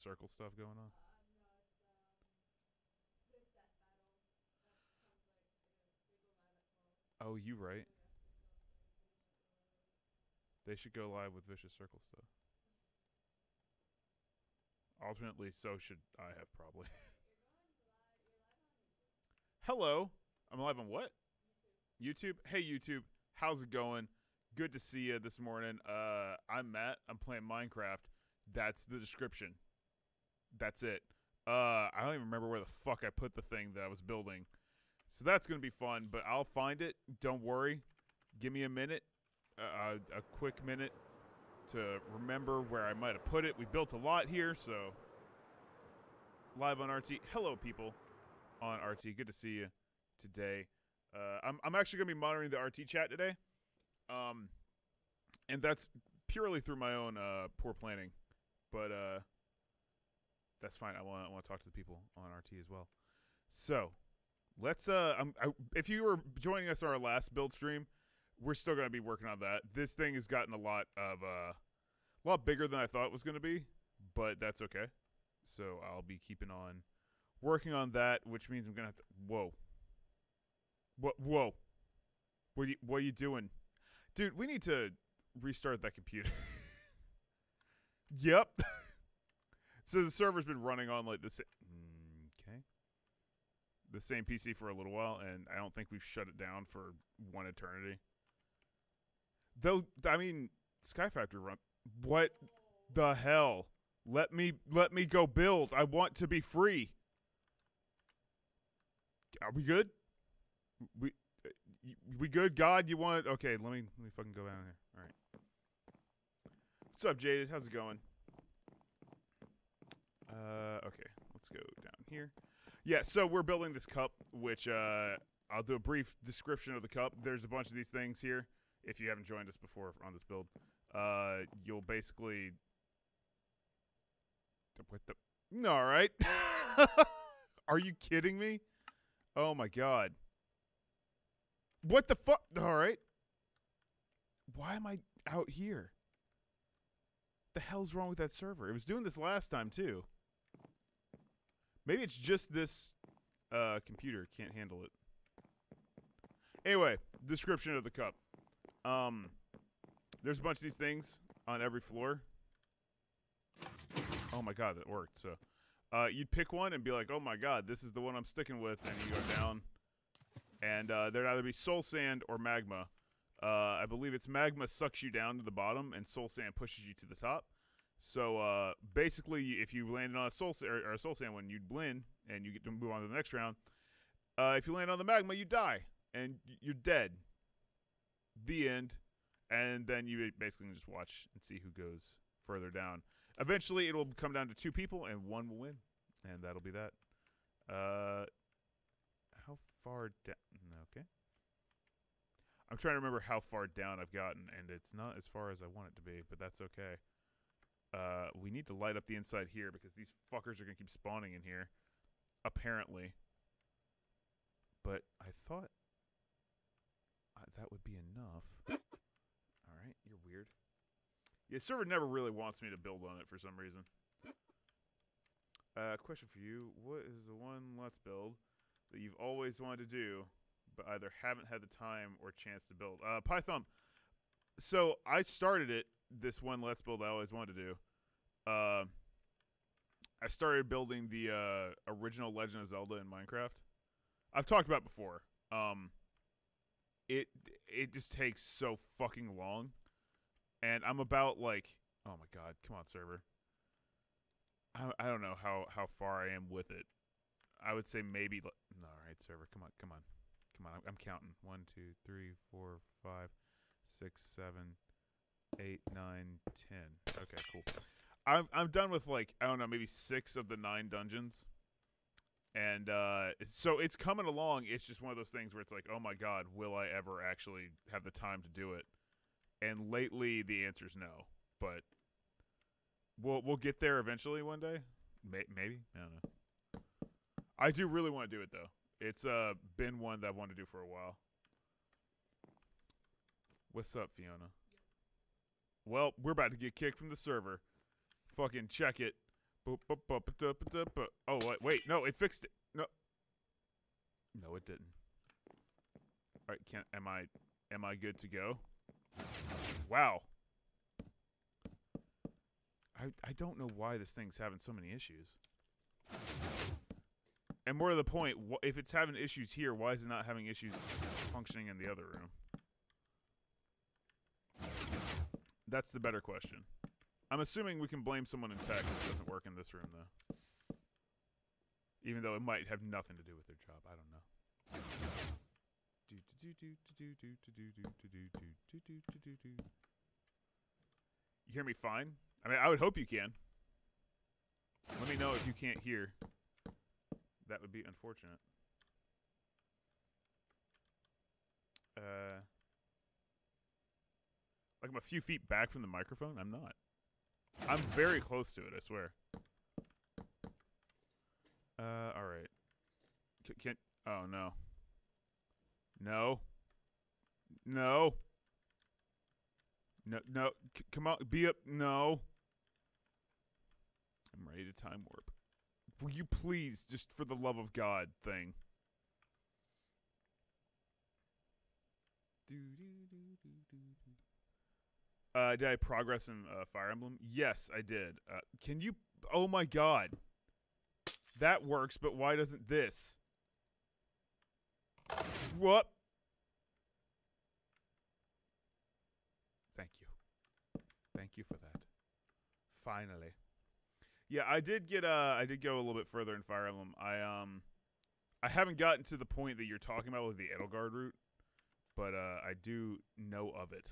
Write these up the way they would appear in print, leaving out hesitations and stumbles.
Circle stuff going on? Oh, you right. They should go live with Vicious Circle stuff. Alternately, so should I have probably. Hello. I'm live on what? YouTube. Hey YouTube. How's it going? Good to see you this morning. I'm Matt. I'm playing Minecraft. That's the description. That's it. I don't even remember where the fuck I put the thing that I was building. So that's going to be fun, but I'll find it. Don't worry. Give me a minute. A quick minute to remember where I might have put it. We built a lot here, so live on RT. Hello, people on RT. Good to see you today. I'm actually going to be monitoring the RT chat today, and that's purely through my own poor planning, but that's fine. I want to talk to the people on RT as well. So let's. If you were joining us on our last build stream, we're still going to be working on that. This thing has gotten a lot bigger than I thought it was going to be, but that's okay. So I'll be keeping on working on that, which means I'm going to have to... Whoa. Whoa. What are you doing? Dude, we need to restart that computer. Yep. So the server's been running on like this... Okay. The same PC for a little while, and I don't think we've shut it down for one eternity. Though, I mean, Sky Factory run... What the hell? Let me go build. I want to be free. Are we good? We good? God, you want... Okay, let me fucking go down here. All right. What's up, Jaded? How's it going? Okay. Let's go down here. Yeah, so we're building this cup, which I'll do a brief description of the cup. There's a bunch of these things here. If you haven't joined us before on this build, you'll basically... What the... No, all right. Are you kidding me? Oh, my God. What the fuck? All right. Why am I out here? The hell's wrong with that server? It was doing this last time, too. Maybe it's just this computer can't handle it. Anyway, description of the cup. There's a bunch of these things on every floor. Oh my God, that worked. So, you'd pick one and be like, oh my God, this is the one I'm sticking with, and you go down, and there'd either be soul sand or magma. I believe it's magma sucks you down to the bottom, and soul sand pushes you to the top. So, basically, if you landed on a soul sand one, you'd win, and you get to move on to the next round. If you land on the magma, you die, and you're dead. The end. And then you basically just watch and see who goes further down. Eventually, it'll come down to 2 people, and 1 will win. And that'll be that. How far down? Okay. I'm trying to remember how far down I've gotten, and it's not as far as I want it to be, but that's okay. We need to light up the inside here, because these fuckers are going to keep spawning in here. Apparently. But I thought... that would be enough. Alright, you're weird. Yeah, server never really wants me to build on it for some reason. Question for you. What is the one Let's Build that you've always wanted to do, but either haven't had the time or chance to build? Python. So, I started it, this one Let's Build I always wanted to do. I started building the original Legend of Zelda in Minecraft. I've talked about it before. It just takes so fucking long, and I'm about like, oh my God, come on server. I don't know how far I am with it. I would say maybe, no, all right server, come on. I'm counting. 1, 2, 3, 4, 5, 6, 7, 8, 9, 10. Okay, cool. I'm done with like, I don't know, maybe 6 of the 9 dungeons. And so it's coming along. It's just one of those things where it's like, oh my God, will I ever actually have the time to do it? And lately, the answer's no. But we'll get there eventually one day. Maybe, I don't know. I do really want to do it though. It's been one that I've wanted to do for a while. What's up, Fiona? Well, we're about to get kicked from the server. Fucking check it. Oh, wait, no, it fixed it. No. No, it didn't. All right, am I good to go? Wow. I don't know why this thing's having so many issues. And more to the point, if it's having issues here, why is it not having issues functioning in the other room? That's the better question. I'm assuming we can blame someone in tech if it doesn't work in this room, though. Even though it might have nothing to do with their job. I don't know. You hear me fine? I mean, I would hope you can. Let me know if you can't hear. That would be unfortunate. Like I'm a few feet back from the microphone? I'm not. I'm very close to it, I swear. Alright. Oh, no. No. No. No. Come on, be up. No. I'm ready to time warp. Will you please, just for the love of God, thing. Did I progress in Fire Emblem? Yes, I did. Can you... Oh my god. That works, but why doesn't this? What? Thank you. Thank you for that. Finally. Yeah, I did go a little bit further in Fire Emblem. I haven't gotten to the point that you're talking about with the Edelgard route, but I do know of it.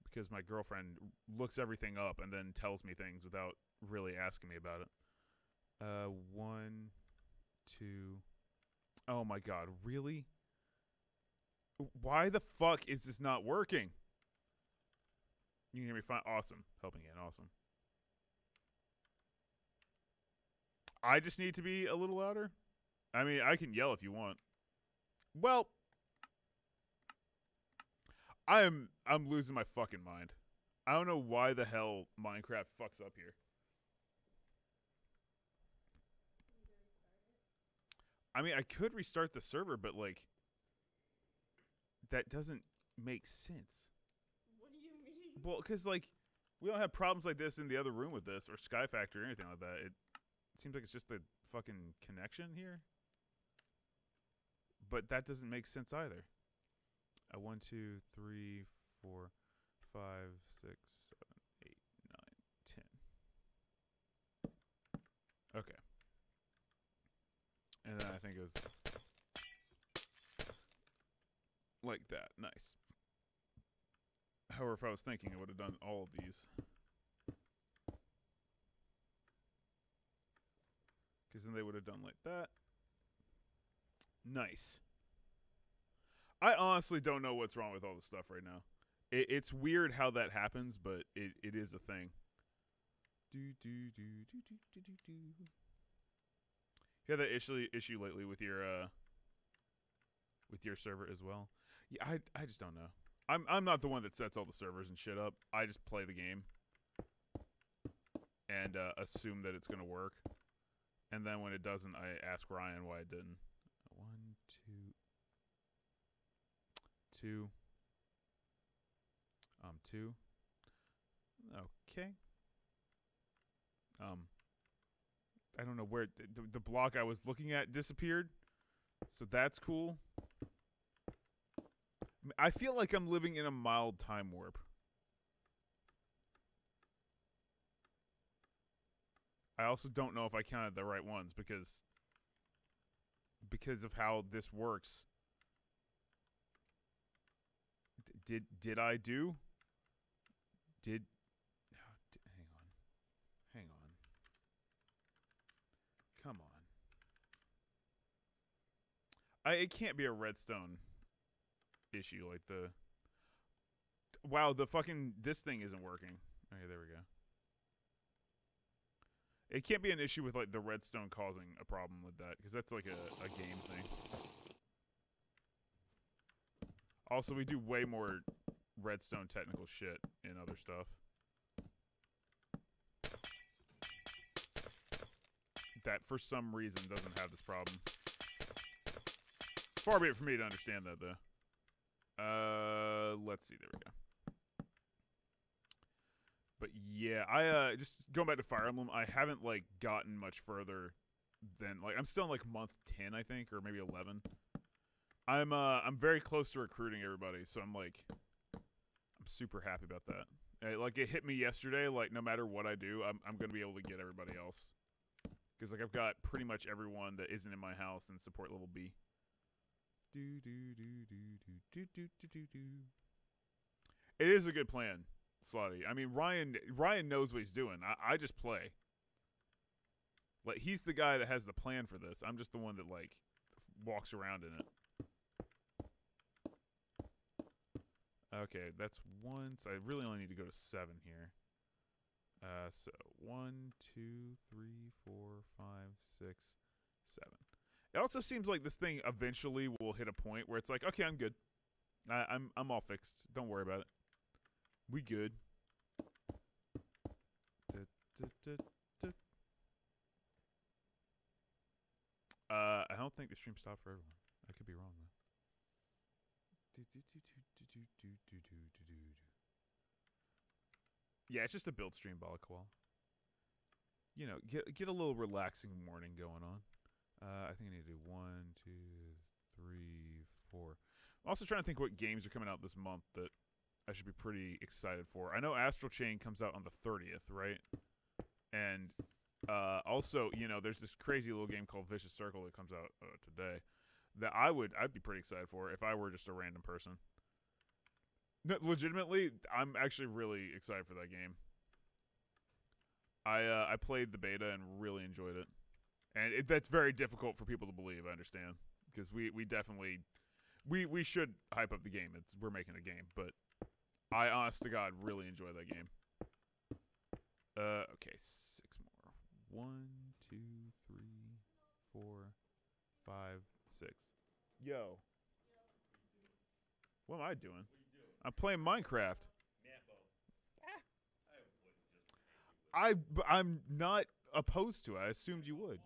Because my girlfriend looks everything up and then tells me things without really asking me about it. 1, 2. Oh my god, really? Why the fuck is this not working? You can hear me fine? Awesome. Helping in, awesome. I just need to be a little louder? I mean, I can yell if you want. Well, I'm losing my fucking mind. I don't know why the hell Minecraft fucks up here. I mean, I could restart the server, but like that doesn't make sense. What do you mean? Well, because like we don't have problems like this in the other room with this or Sky Factory or anything like that. It seems like it's just the fucking connection here. But that doesn't make sense either. 1, 2, 3, 4, 5, 6, 7, 8, 9, 10. Okay. And then I think it was like that. Nice. However, if I was thinking, I would have done all of these. Because then they would have done like that. Nice. I honestly don't know what's wrong with all this stuff right now. It's weird how that happens, but it is a thing. You had that issue lately with your server as well? Yeah, I just don't know. I'm not the one that sets all the servers and shit up. I just play the game and assume that it's gonna work. And then when it doesn't, I ask Ryan why it didn't. 1, 2, 2. 2. Okay. I don't know where the block I was looking at disappeared. So that's cool. I feel like I'm living in a mild time warp. I also don't know if I counted the right ones because of how this works. Did I do? Hang on. Come on. It can't be a redstone issue like the... Wow, this thing isn't working. Okay, there we go. It can't be an issue with like the redstone causing a problem with that, because that's like a game thing. Also, we do way more redstone technical shit in other stuff. that for some reason doesn't have this problem. Far be it for me to understand that, though. Let's see. There we go. But yeah, I just going back to Fire Emblem, I haven't like gotten much further than like I'm still in like month 10, I think, or maybe 11. I'm very close to recruiting everybody, so I'm super happy about that. Like it hit me yesterday, like no matter what I do, I'm gonna be able to get everybody else. Because like I've got pretty much everyone that isn't in my house in support level B. It is a good plan, Slotty. I mean, Ryan knows what he's doing. I just play. Like he's the guy that has the plan for this. I'm just the one that like walks around in it. Okay, that's 1. So I really only need to go to 7 here. So 1, 2, 3, 4, 5, 6, 7. It also seems like this thing eventually will hit a point where it's like, okay, I'm good. I'm all fixed. Don't worry about it. We good. I don't think the stream stopped for everyone. I could be wrong though. Yeah, it's just a build stream, Balakawal. You know, get a little relaxing morning going on. I think I need to do 1, 2, 3, 4. I'm also trying to think what games are coming out this month that I should be pretty excited for. I know Astral Chain comes out on the 30th, right? And also, you know, there's this crazy little game called Vicious Circle that comes out today that I'd be pretty excited for if I were just a random person. No, legitimately, I'm actually really excited for that game. I played the beta and really enjoyed it. And that's very difficult for people to believe, I understand. Because we definitely we should hype up the game. We're making a game, but I honest to God really enjoy that game. Okay, 6 more. 1, 2, 3, 4, 5, 6. Yo. What am I doing? I'm playing Minecraft. I'm not opposed to it. I assumed you would.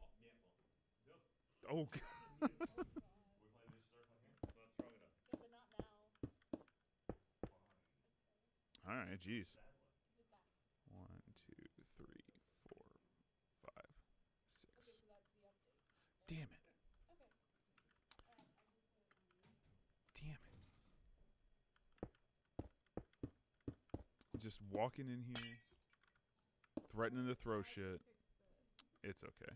Oh. All right, jeez. 1, 2, 3, 4, 5, 6. Damn it. Damn it. Just walking in here, threatening to throw shit. It's okay.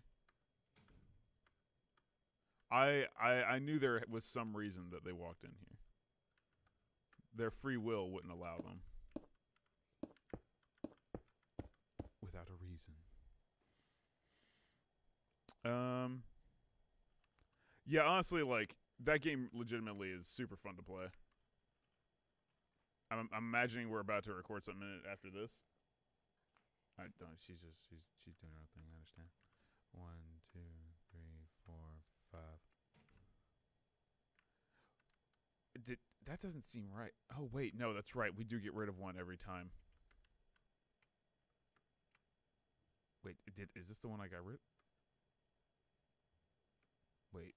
I knew there was some reason that they walked in here. Their free will wouldn't allow them. Without a reason. Yeah, honestly, like, that game legitimately is super fun to play. I'm imagining we're about to record something after this. I don't. She's doing her own thing. I understand. 1, 2, 3, 4, 5. That doesn't seem right. Oh wait, no, that's right. We do get rid of one every time. Wait, is this the one I got rid? Wait.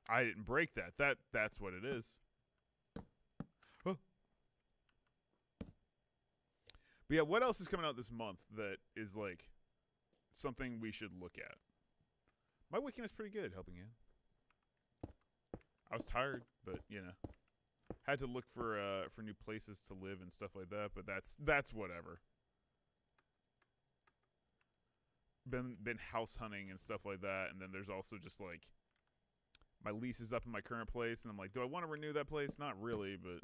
I didn't break that. That's what it is. Huh. But yeah, what else is coming out this month that is like something we should look at? My weekend is pretty good helping you. I was tired, but you know, had to look for new places to live and stuff like that. But that's whatever. Been house hunting and stuff like that, and then there's also just like my lease is up in my current place, and I'm like, do I want to renew that place? Not really, but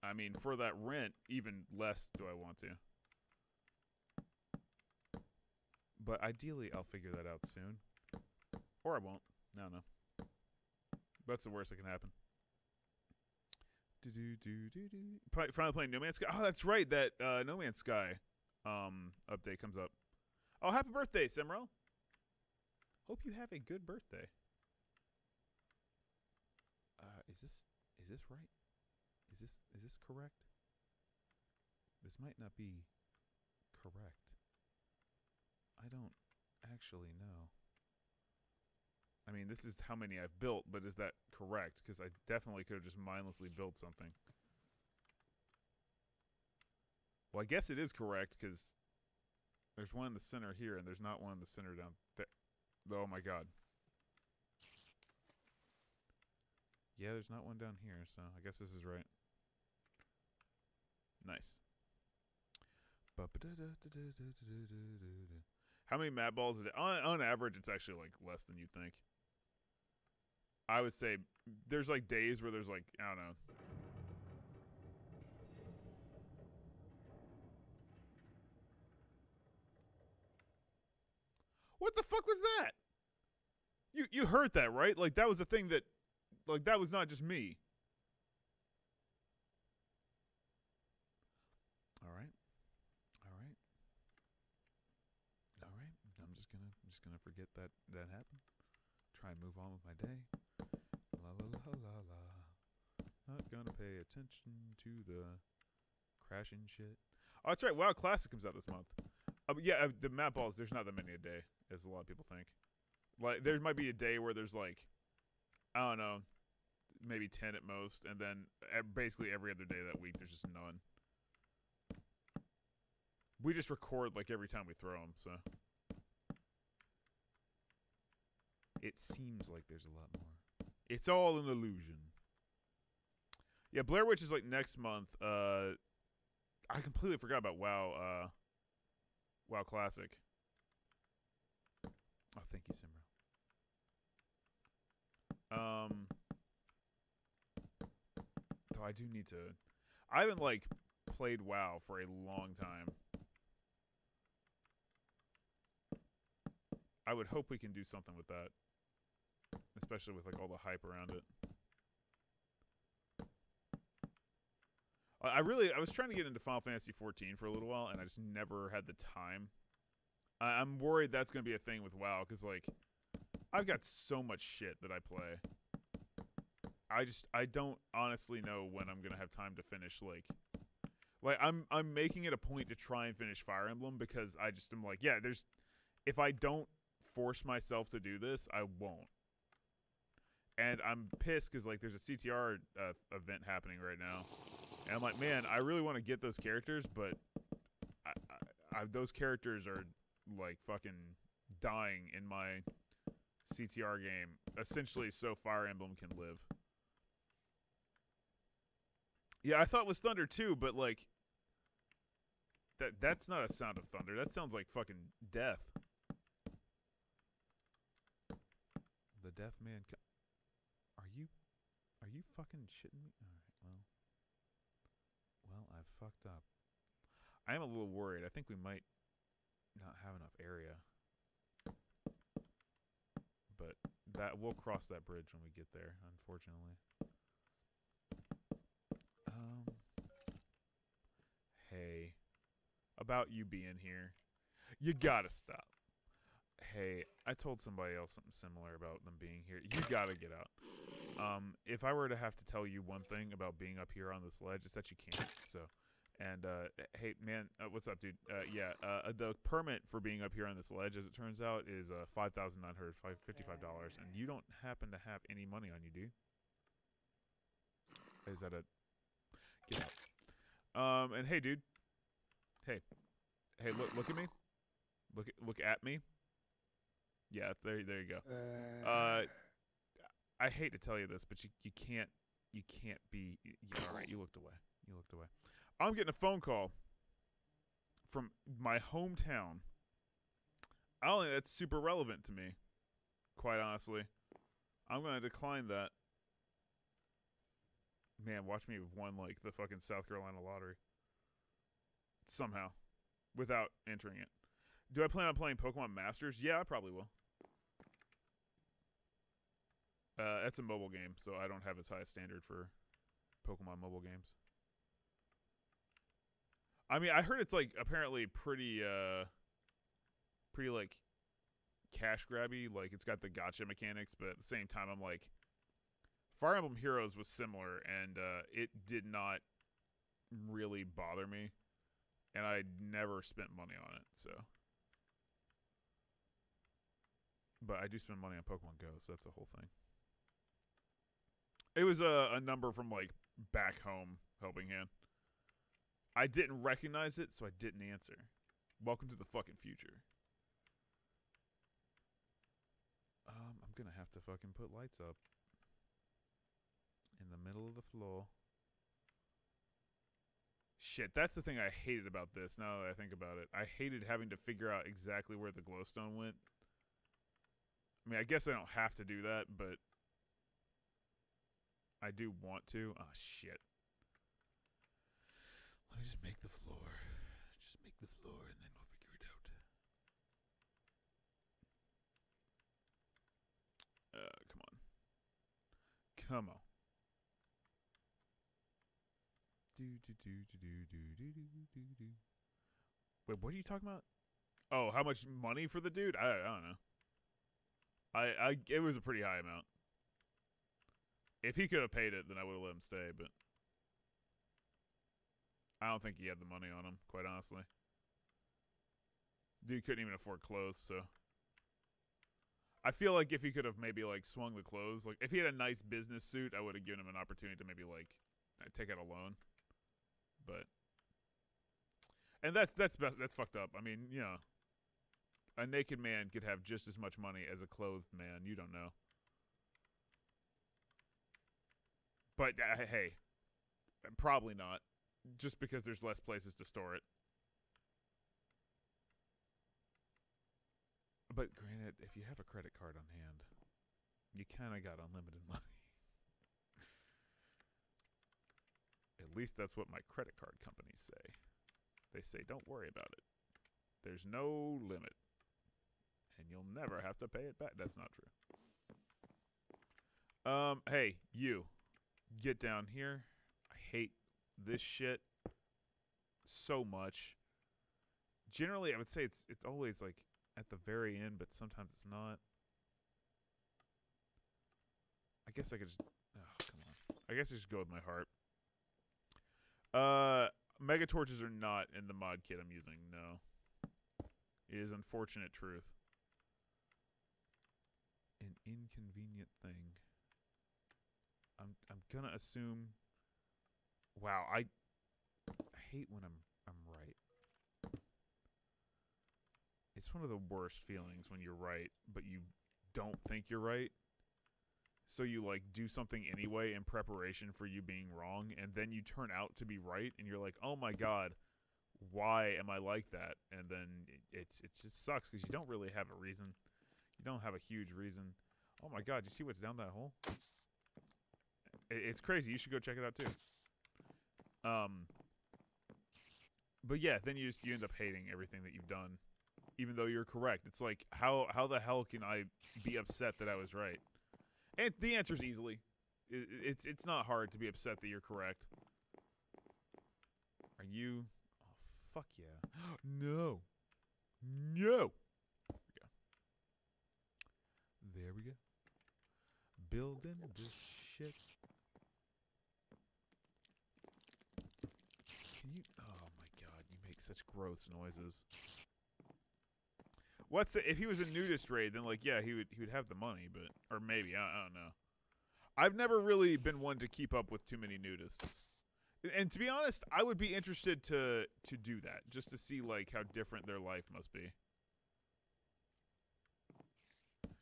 I mean, for that rent, even less do I want to. But ideally, I'll figure that out soon, or I won't. I don't know. That's the worst that can happen. Finally playing No Man's Sky. Oh, that's right. That No Man's Sky update comes up. Oh, happy birthday, Simrel. Hope you have a good birthday. Is this right? Is this correct? This might not be correct. I don't actually know. I mean, this is how many I've built, but is that correct? Because I definitely could have just mindlessly built something. Well, I guess it is correct, because there's one in the center here, and there's not one in the center down there. Oh, my God. Yeah, there's not one down here, so I guess this is right. Nice. How many mat balls a day? On average, it's actually, like, less than you think. I would say there's, like, days where there's, like, I don't know. What the fuck was that? You heard that, right? Like, that was a thing that, like, that was not just me. All right. I'm just gonna forget that happened. Try and move on with my day. La la la la la. Not gonna pay attention to the crashing shit. Oh, that's right. WoW Classic comes out this month. Yeah, the map balls. There's not that many a day, as a lot of people think. Like, there might be a day where there's like, I don't know, maybe 10 at most, and then basically every other day that week there's just none. We just record like every time we throw them, so it seems like there's a lot more. It's all an illusion. Yeah, Blair Witch is like next month. I completely forgot about WoW. WoW Classic. Oh, thank you, Simra. Though I do need to. I haven't like played WoW for a long time. I would hope we can do something with that, especially with like all the hype around it. I was trying to get into Final Fantasy 14 for a little while, and I just never had the time. I'm worried that's going to be a thing with WoW, because, like, I've got so much shit that I play. I don't honestly know when I'm going to have time to finish, like, I'm making it a point to try and finish Fire Emblem, because I just am like, yeah, if I don't force myself to do this, I won't. And I'm pissed, because, like, there's a CTR event happening right now. And I'm like, man, I really want to get those characters, but those characters are, like, fucking dying in my CTR game, essentially so Fire Emblem can live. Yeah, I thought it was thunder too, but, like, that's not a sound of thunder. That sounds like fucking death. The Death Man. Are you fucking shitting me? All right, well, I've fucked up. I am a little worried. I think we might not have enough area. But we'll cross that bridge when we get there, unfortunately. Hey, about you being here. You gotta stop. Hey, I told somebody else something similar about them being here. You gotta get out. If I were to have to tell you one thing about being up here on this ledge, it's that you can't. So, and hey, man, what's up, dude? Yeah, the permit for being up here on this ledge, as it turns out, is $5,955, and you don't happen to have any money on you, do you? Is that a get out? And hey, dude. Hey, look at me. Look at me. Yeah, there you go. I hate to tell you this, but you can't be. Yeah, all right, you looked away. I'm getting a phone call from my hometown. I don't think that's super relevant to me, quite honestly. I'm gonna decline that. Man, watch me have won like the fucking South Carolina lottery somehow, without entering it. Do I plan on playing Pokemon Masters? Yeah, I probably will. That's a mobile game, so I don't have as high a standard for Pokemon mobile games. I mean, I heard it's like apparently pretty like cash grabby. Like it's got the gacha mechanics, but at the same time, I'm like, Fire Emblem Heroes was similar, and it did not really bother me. And I never spent money on it, so. But I do spend money on Pokemon Go, so that's the whole thing. It was a number from, like, back home helping hand. I didn't recognize it, so I didn't answer. Welcome to the fucking future. I'm gonna have to fucking put lights up. In the middle of the floor. Shit, that's the thing I hated about this, now that I think about it. I hated having to figure out exactly where the glowstone went. I mean, I guess I don't have to do that, but I do want to. Ah, shit. Let me just make the floor. Just make the floor, and then we'll figure it out. Come on. Come on. Wait, what are you talking about? Oh, how much money for the dude? I don't know. It was a pretty high amount. If he could have paid it, then I would have let him stay, but I don't think he had the money on him, quite honestly. Dude couldn't even afford clothes, so I feel like if he could have maybe like swung the clothes, like if he had a nice business suit, I would have given him an opportunity to maybe like take out a loan. But and that's fucked up. I mean, you know, a naked man could have just as much money as a clothed man. You don't know. But hey, probably not. Just because there's less places to store it. But granted, if you have a credit card on hand, you kind of got unlimited money. At least that's what my credit card companies say. They say, don't worry about it. There's no limit. And you'll never have to pay it back. That's not true. Hey, you. Get down here. I hate this shit so much. Generally, I would say it's always like at the very end, but sometimes it's not. I guess I could just... Oh, come on. I guess I just go with my heart. Mega torches are not in the mod kit I'm using, no. It is unfortunate truth. An inconvenient thing. I'm gonna assume... Wow, I hate when I'm right. It's one of the worst feelings when you're right, but you don't think you're right. So you like do something anyway in preparation for you being wrong, and then you turn out to be right, and you're like, oh my god, why am I like that? And then it just sucks because you don't really have a reason. You don't have a huge reason. Oh my god, you see what's down that hole? It's crazy. You should go check it out too. But yeah, then you end up hating everything that you've done, even though you're correct. It's like, how the hell can I be upset that I was right? And the answer's easily. It's not hard to be upset that you're correct. Are you? Oh, fuck yeah. No. No. There we go. Building this shit. Can you? Oh my god, you make such gross noises. What's if he was a nudist raid? Then like yeah, he would have the money, but or maybe I don't know. I've never really been one to keep up with too many nudists, and to be honest, I would be interested to do that just to see like how different their life must be.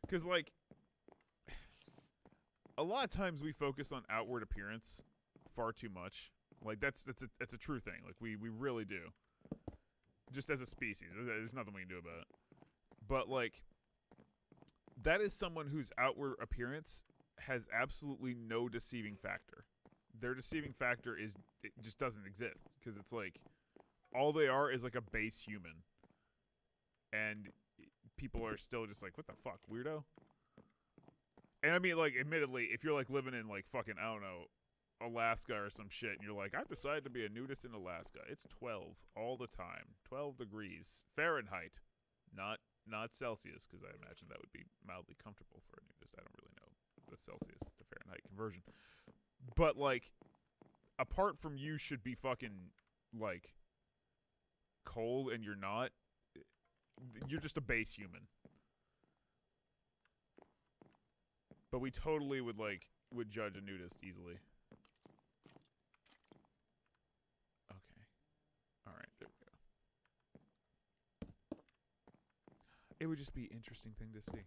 Because like a lot of times we focus on outward appearance far too much. Like that's a true thing. Like we really do. Just as a species, there's nothing we can do about it. But like that is someone whose outward appearance has absolutely no deceiving factor. Their deceiving factor is it just doesn't exist because it's like all they are is like a base human. And people are still just like, what the fuck, weirdo? And I mean, like, admittedly, if you're like living in like fucking, I don't know, Alaska or some shit, and you're like, I've decided to be a nudist in Alaska. It's 12 all the time. 12 degrees. Fahrenheit. Not Celsius, because I imagine that would be mildly comfortable for a nudist. I don't really know the Celsius to Fahrenheit conversion. But, like, apart from you should be fucking, like, cold and you're not, you're just a base human. But we totally would judge a nudist easily. Okay. All right, there we go. It would just be an interesting thing to see.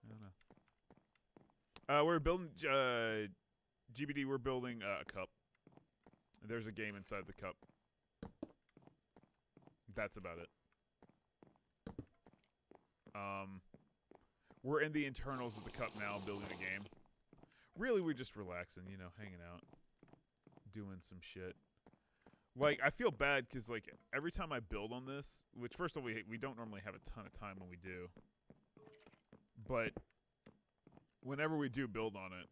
I don't know. We're building GBD. We're building a cup. There's a game inside the cup. That's about it. We're in the internals of the cup now, building a game. Really, we're just relaxing, you know, hanging out, doing some shit. Like, I feel bad because, like, every time I build on this, which, first of all, we don't normally have a ton of time when we do. But whenever we do build on it,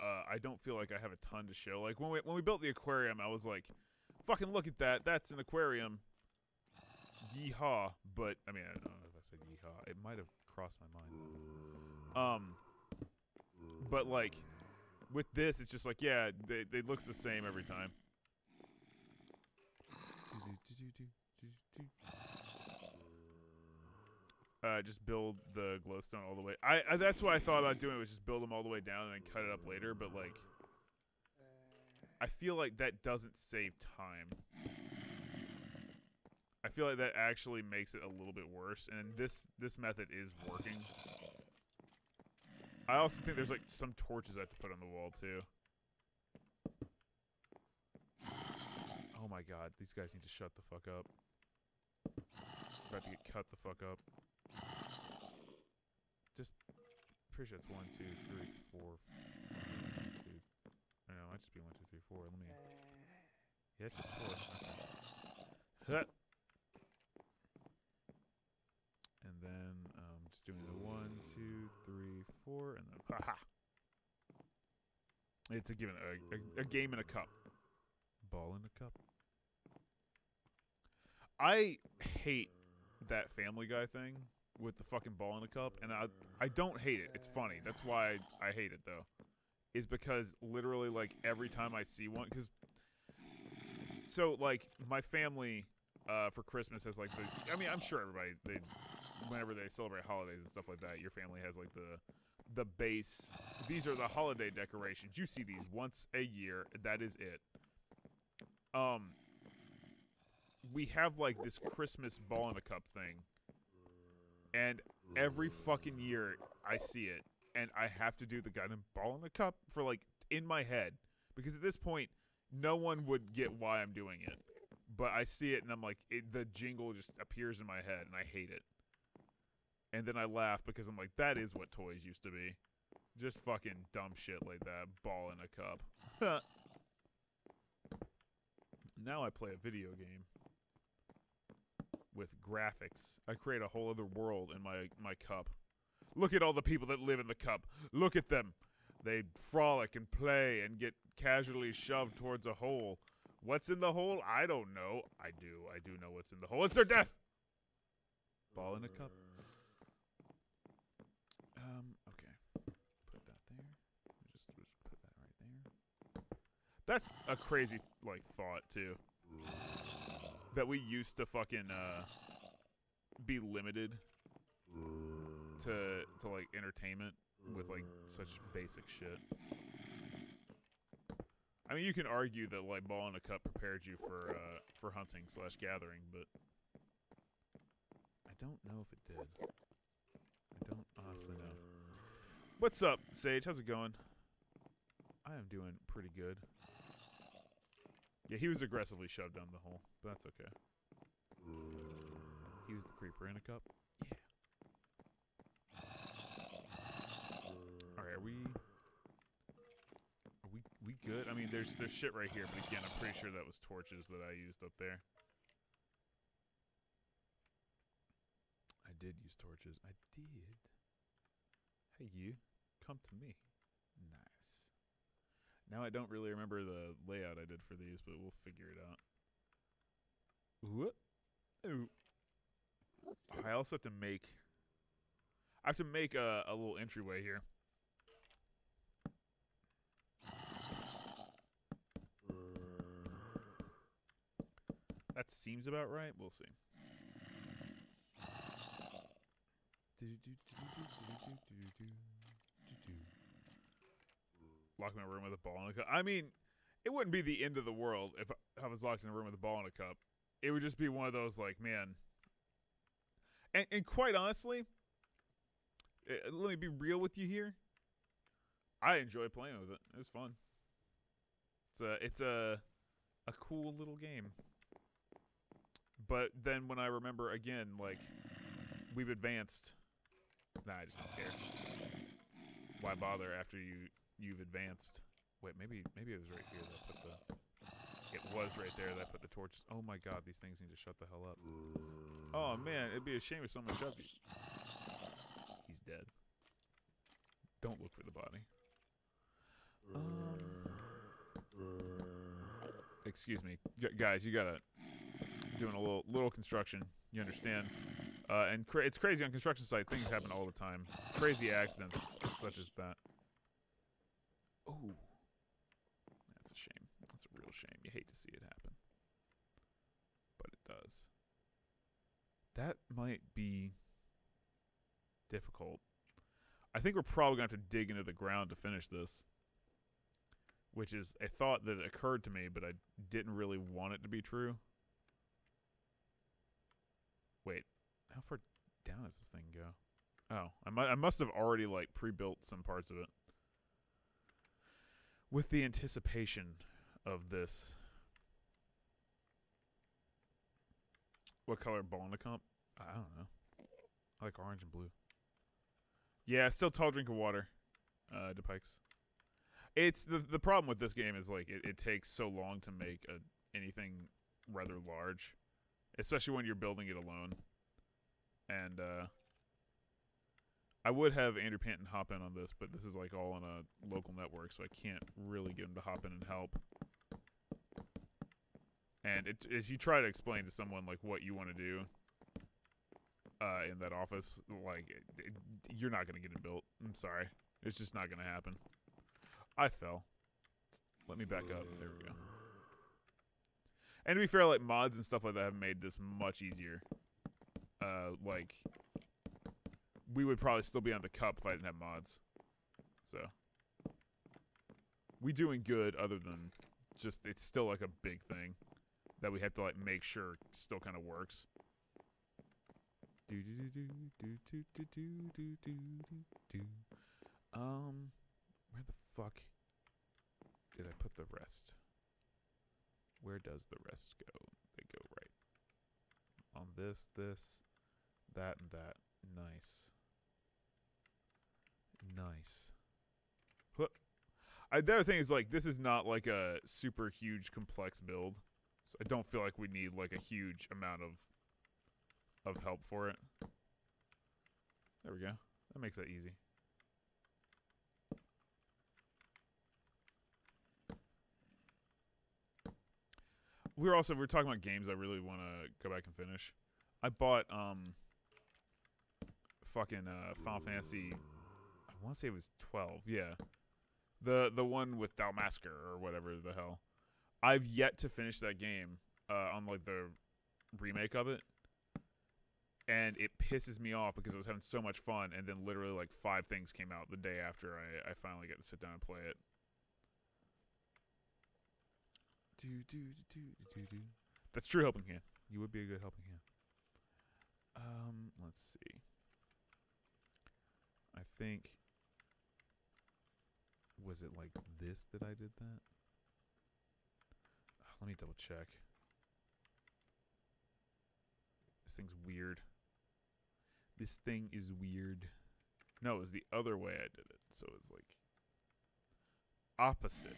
I don't feel like I have a ton to show. Like, when we built the aquarium, I was like, fucking look at that. That's an aquarium. Yeehaw. But, I mean, I don't know if I said yeehaw. It might have crossed my mind. But, like, with this, it's just like, yeah, they looks the same every time. Just build the glowstone all the way. That's what I thought about doing, was just build them all the way down and then cut it up later, but, like, I feel like that doesn't save time. I feel like that actually makes it a little bit worse, and this method is working. I also think there's, like, some torches I have to put on the wall, too. Oh my god, these guys need to shut the fuck up. About to get cut the fuck up. Just, pretty sure it's 1, 2, 3, 4, 5, 2. I don't know, it might just be 1, 2, 3, 4. Let me. Yeah, it's just 4. Okay. And then, just doing the 1, 2, 3, 4, and then, haha. It's a game in a cup. Ball in a cup. I hate that Family Guy thing with the fucking ball in a cup, and I don't hate it. It's funny. That's why I hate it, though. Is because literally, like, every time I see one, because, so, like, my family, for Christmas has, like, I mean, I'm sure everybody, whenever they celebrate holidays and stuff like that, your family has, like, the base. These are the holiday decorations. You see these once a year. That is it. We have, like, this Christmas ball in a cup thing, and every fucking year I see it, and I have to do the goddamn ball in the cup for, like, in my head, because at this point, no one would get why I'm doing it, but I see it, and I'm like, the jingle just appears in my head, and I hate it, and then I laugh, because I'm like, that is what toys used to be, just fucking dumb shit like that, ball in a cup. Now I play a video game with graphics. I create a whole other world in my cup. Look at all the people that live in the cup. Look at them. They frolic and play and get casually shoved towards a hole. What's in the hole? I don't know. I do know what's in the hole. It's their death. Ball in a cup. Okay. Put that there. Just put that right there. That's a crazy, like, thought, too. That we used to fucking, be limited to like, entertainment with, like, such basic shit. I mean, you can argue that, like, ball in a cup prepared you for hunting / gathering, but I don't know if it did. I don't honestly know. What's up, Sage? How's it going? I am doing pretty good. Yeah, he was aggressively shoved down the hole, but that's okay. He was the creeper in a cup? Yeah. Alright, are we good? I mean, there's shit right here, but again, I'm pretty sure that was torches that I used up there. I did use torches. I did. Hey, you. Come to me. Nice. Now I don't really remember the layout I did for these, but we'll figure it out. Whoop. Ooh. I also have to make... I have to make a little entryway here. That seems about right. We'll see. Lock me in a room with a ball in a cup. I mean, it wouldn't be the end of the world if I was locked in a room with a ball in a cup. It would just be one of those, like, man. And quite honestly, let me be real with you here. I enjoy playing with it. It was fun. It's a cool little game. But then when I remember again, like, we've advanced. Nah, I just don't care. Why bother after you've advanced? Wait, maybe it was right here that I put the. It was right there that I put the torches. Oh my god, these things need to shut the hell up. Oh man, it'd be a shame if someone shoved you. He's dead. Don't look for the body. Excuse me, guys. You gotta doing a little construction. You understand? And it's crazy on construction site. Things happen all the time. Crazy accidents such as that. Oh, that's a shame. That's a real shame. You hate to see it happen, but it does. That might be difficult. I think we're probably going to have to dig into the ground to finish this. Which is a thought that occurred to me, but I didn't really want it to be true. Wait, how far down does this thing go? Oh, I must have already, like, pre-built some parts of it. With the anticipation of this. What color ball in the comp? I don't know. I like orange and blue. Yeah, still tall drink of water. DePikes. It's the problem with this game is, like, it takes so long to make anything rather large, especially when you're building it alone. And I would have Andrew Panton hop in on this, but this is, like, all on a local network, so I can't really get him to hop in and help. And if you try to explain to someone, like, what you want to do in that office, like, you're not going to get it built. I'm sorry. It's just not going to happen. I fell. Let me back up. There we go. And to be fair, like, mods and stuff like that have made this much easier. Like, we would probably still be on the cup if I didn't have mods. So, we doing good other than just, it's still, like, a big thing that we have to, like, make sure still kind of works. Where the fuck did I put the rest? Where does the rest go? They go right on this, that, and that. Nice. Nice. The other thing is, like, this is not, like, a super huge complex build. So I don't feel like we need, like, a huge amount of help for it. There we go. That makes that easy. We're talking about games I really want to go back and finish. I bought fucking Final Fantasy. I want to say it was 12. Yeah, the one with Dalmasker or whatever the hell. I've yet to finish that game on, like, the remake of it, and it pisses me off because I was having so much fun, and then literally, like, 5 things came out the day after I finally got to sit down and play it. That's true helping hand. You would be a good helping hand. Let's see. I think, was it like this that I did that? Let me double check. This thing's weird. This thing is weird. No, it was the other way I did it. So it's like opposite.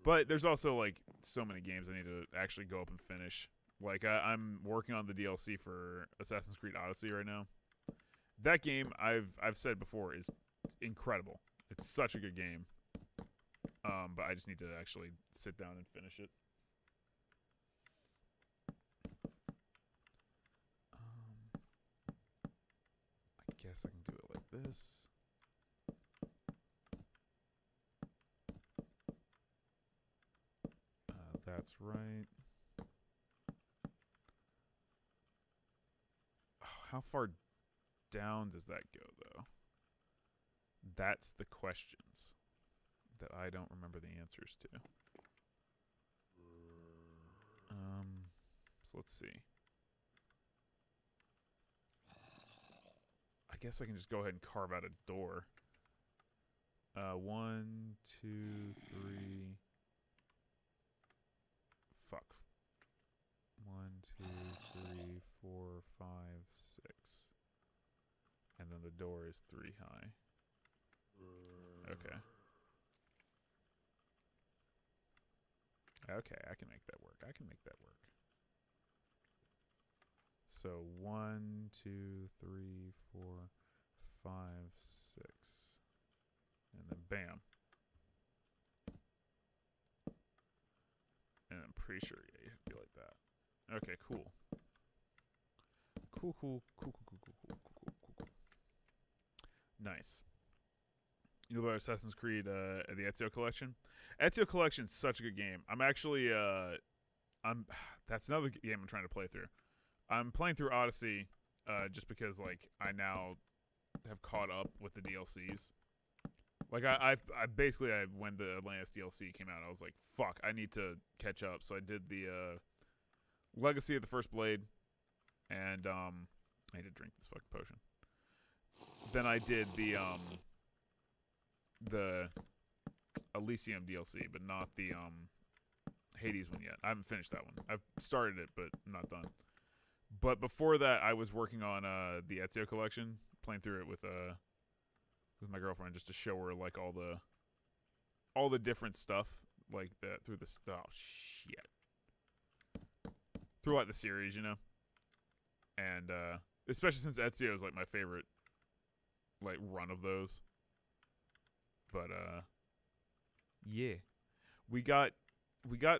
But there's also, like, so many games I need to actually go up and finish. Like, I'm working on the DLC for Assassin's Creed Odyssey right now. That game, I've said before, is incredible. It's such a good game. But I just need to actually sit down and finish it. I guess I can do it like this. That's right. Oh, how far down does that go, though? That's the questions that I don't remember the answers to. So let's see. I guess I can just go ahead and carve out a door. 1, 2, 3. Fuck. 1, 2, 3, 4, 5, 6. And then the door is 3 high. Okay. Okay, I can make that work. I can make that work. So 1, 2, 3, 4, 5, 6. And then bam. And I'm pretty sure yeah, you have to be like that. Okay, cool. Cool. Nice. You know about Assassin's Creed the Ezio Collection? Ezio Collection's such a good game. I'm actually that's another game I'm trying to play through. I'm playing through Odyssey just because like I now have caught up with the DLCs. Like I basically when the Atlantis DLC came out, I was like, fuck, I need to catch up. So I did the Legacy of the First Blade, and I need to drink this fucking potion. Then I did the Elysium DLC, but not the Hades one yet. I haven't finished that one. I've started it, but I'm not done. But before that, I was working on the Ezio Collection, playing through it with my girlfriend just to show her like all the different stuff, like through the shit. Throughout the series, you know? And especially since Ezio is like my favorite like run of those. But yeah. We got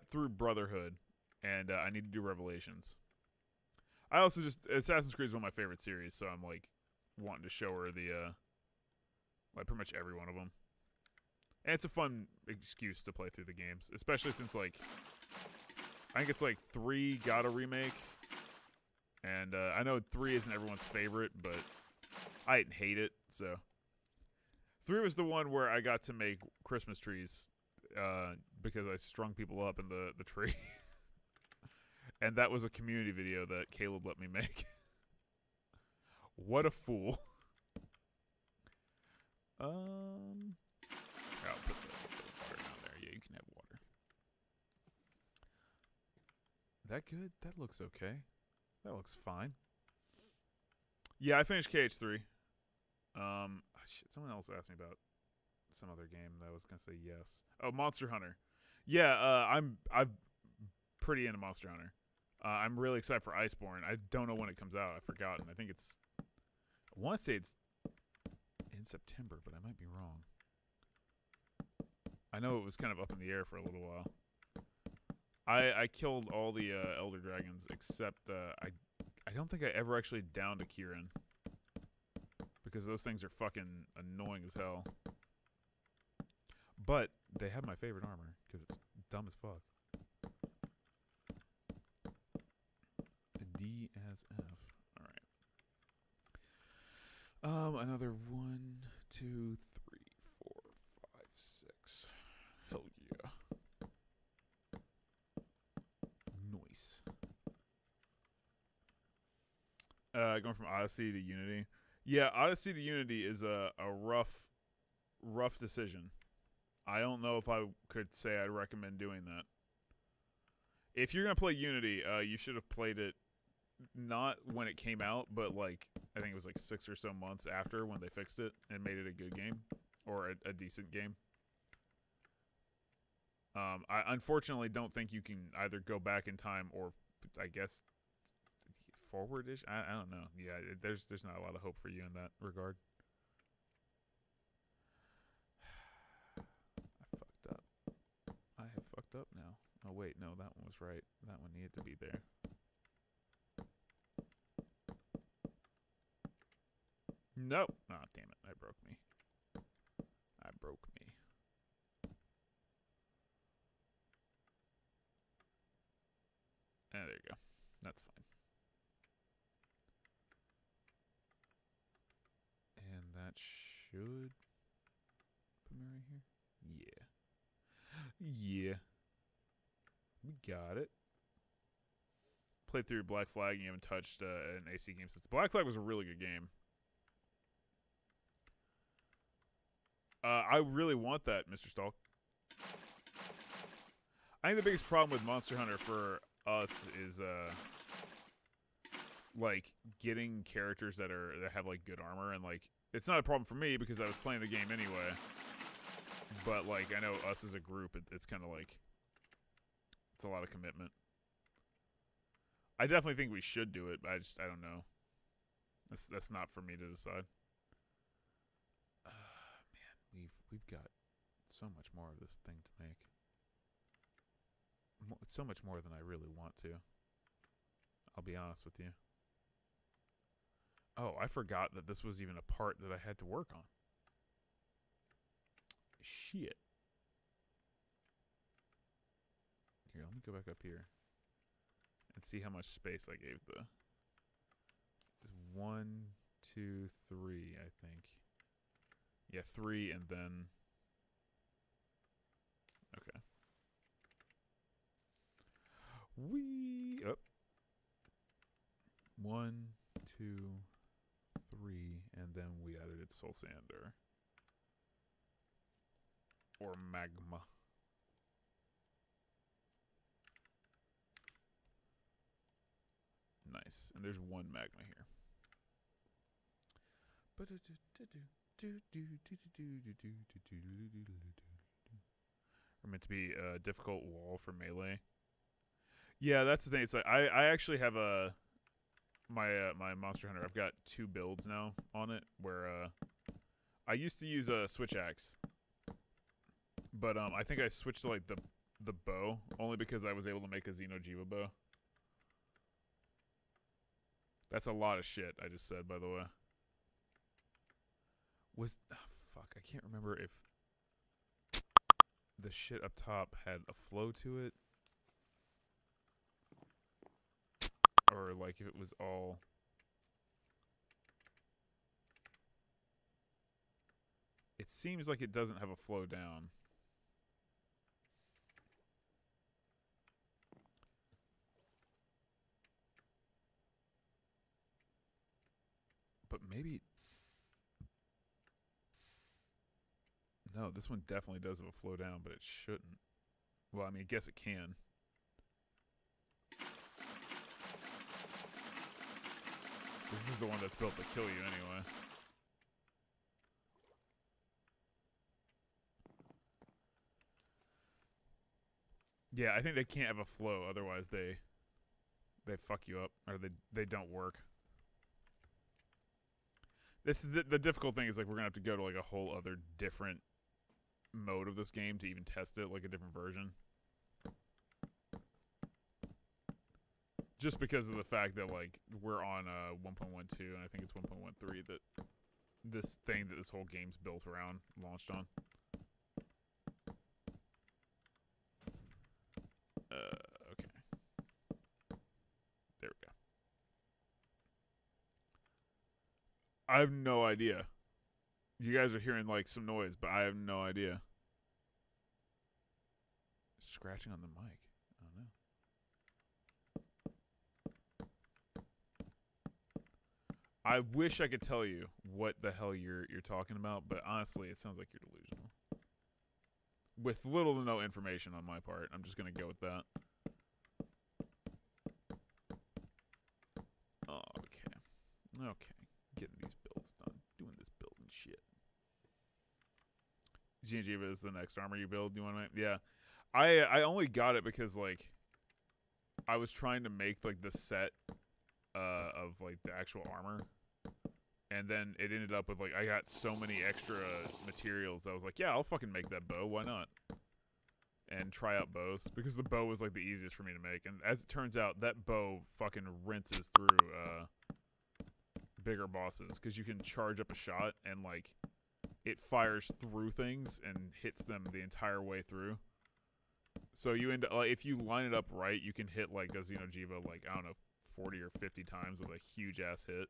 through Brotherhood, and I need to do Revelations. I also just Assassin's Creed is one of my favorite series, so I'm like wanting to show her the like pretty much every one of them. And it's a fun excuse to play through the games, especially since like I think it's like 3 got a remake, and I know 3 isn't everyone's favorite, but I didn't hate it. So 3 was the one where I got to make Christmas trees because I strung people up in the tree. And that was a community video that Caleb let me make. What a fool. I'll put the water down there. Yeah, you can have water. That good? That looks okay. That looks fine. Yeah, I finished KH3. Shit, someone else asked me about some other game that I was gonna say yes. Oh, Monster Hunter. Yeah, I'm pretty into Monster Hunter. I'm really excited for Iceborne. I don't know when it comes out. I've forgotten. I think it's... I want to say it's in September, but I might be wrong. I know it was kind of up in the air for a little while. I killed all the Elder Dragons except... I don't think I ever actually downed a Kirin. Because those things are fucking annoying as hell. But they have my favorite armor, because it's dumb as fuck. D as F. Alright. Another 1, 2, 3, 4, 5, 6. Hell yeah. Nice. Going from Odyssey to Unity. Yeah, Odyssey to Unity is a rough decision. I don't know if I could say I'd recommend doing that. If you're going to play Unity, you should have played it not when it came out, but like I think it was like 6 or so months after when they fixed it and made it a good game or a decent game. I unfortunately don't think you can either go back in time or I guess forward-ish. I don't know. Yeah, there's not a lot of hope for you in that regard. I fucked up. I have fucked up now. Oh wait, no, that one was right. That one needed to be there. Nope. Oh, damn it. I broke me. there you go. That's fine. And that should put me right here. Yeah. Yeah. We got it. Played through Black Flag and you haven't touched an AC game since. Black Flag was a really good game. I really want that, Mr. Stalk. I think the biggest problem with Monster Hunter for us is like getting characters that have like good armor, and like it's not a problem for me because I was playing the game anyway. But like I know us as a group, it's kind of like it's a lot of commitment. I definitely think we should do it, but I don't know. That's not for me to decide. Man, we've got so much more of this thing to make. So much more than I really want to. I'll be honest with you. Oh, I forgot that this was even a part that I had to work on. Shit. Here, let me go back up here and see how much space I gave the 1, 2, 3, I think. Yeah, 3 and then okay. We up. 1, 2, 3, and then we either did Soul Sand or Magma. Nice. And there's one Magma here. We're meant to be a difficult wall for melee. Yeah, that's the thing. It's like I actually have my Monster Hunter. I've got 2 builds now on it. Where I used to use a switch axe, but I think I switched to like the bow only because I was able to make a Xenojiva bow. That's a lot of shit I just said, by the way. Fuck, I can't remember if the shit up top had a flow to it. Or like if it was all... It seems like it doesn't have a flow down. But maybe... No, this one definitely does have a flow down, but it shouldn't. Well, I mean, I guess it can. This is the one that's built to kill you anyway. Yeah, I think they can't have a flow, otherwise they fuck you up, or they don't work. This is the difficult thing is like we're gonna have to go to like a whole other different mode of this game to even test it, like a different version. Just because of the fact that like we're on 1.12 and I think it's 1.13 that this thing that this whole game's built around launched on. Okay. There we go. I have no idea. You guys are hearing like some noise, but I have no idea. Scratching on the mic. I don't know. I wish I could tell you what the hell you're talking about, but honestly, it sounds like you're delusional. With little to no information on my part, I'm just gonna go with that. Okay. Okay. Getting these builds done. Doing this building shit. Xenojiva is the next armor you build. Do you want to? Yeah. I only got it because like I was trying to make like the set of like the actual armor, and then it ended up with like I got so many extra materials that I was like, yeah, I'll fucking make that bow. Why not? And try out bows because the bow was like the easiest for me to make, and as it turns out, that bow fucking rinses through bigger bosses because you can charge up a shot and like it fires through things and hits them the entire way through. So you end up, like, if you line it up right, you can hit like a Xeno'jiiva like, I don't know, 40 or 50 times with a huge ass hit.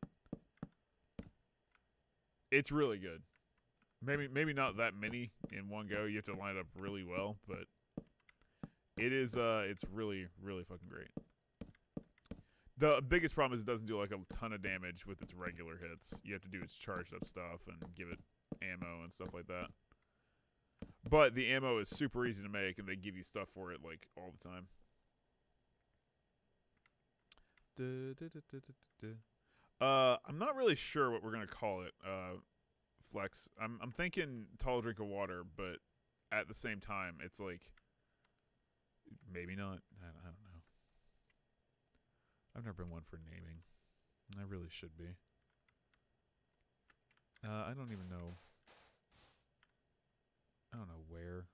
It's really good. Maybe not that many in one go. You have to line it up really well, but it's really fucking great. The biggest problem is it doesn't do like a ton of damage with its regular hits. You have to do its charged up stuff and give it ammo and stuff like that. But the ammo is super easy to make, and they give you stuff for it like all the time. I'm not really sure what we're gonna call it. Flex. I'm thinking tall drink of water, but at the same time, it's like maybe not. I don't know. I've never been one for naming. I really should be. I don't even know. I don't know where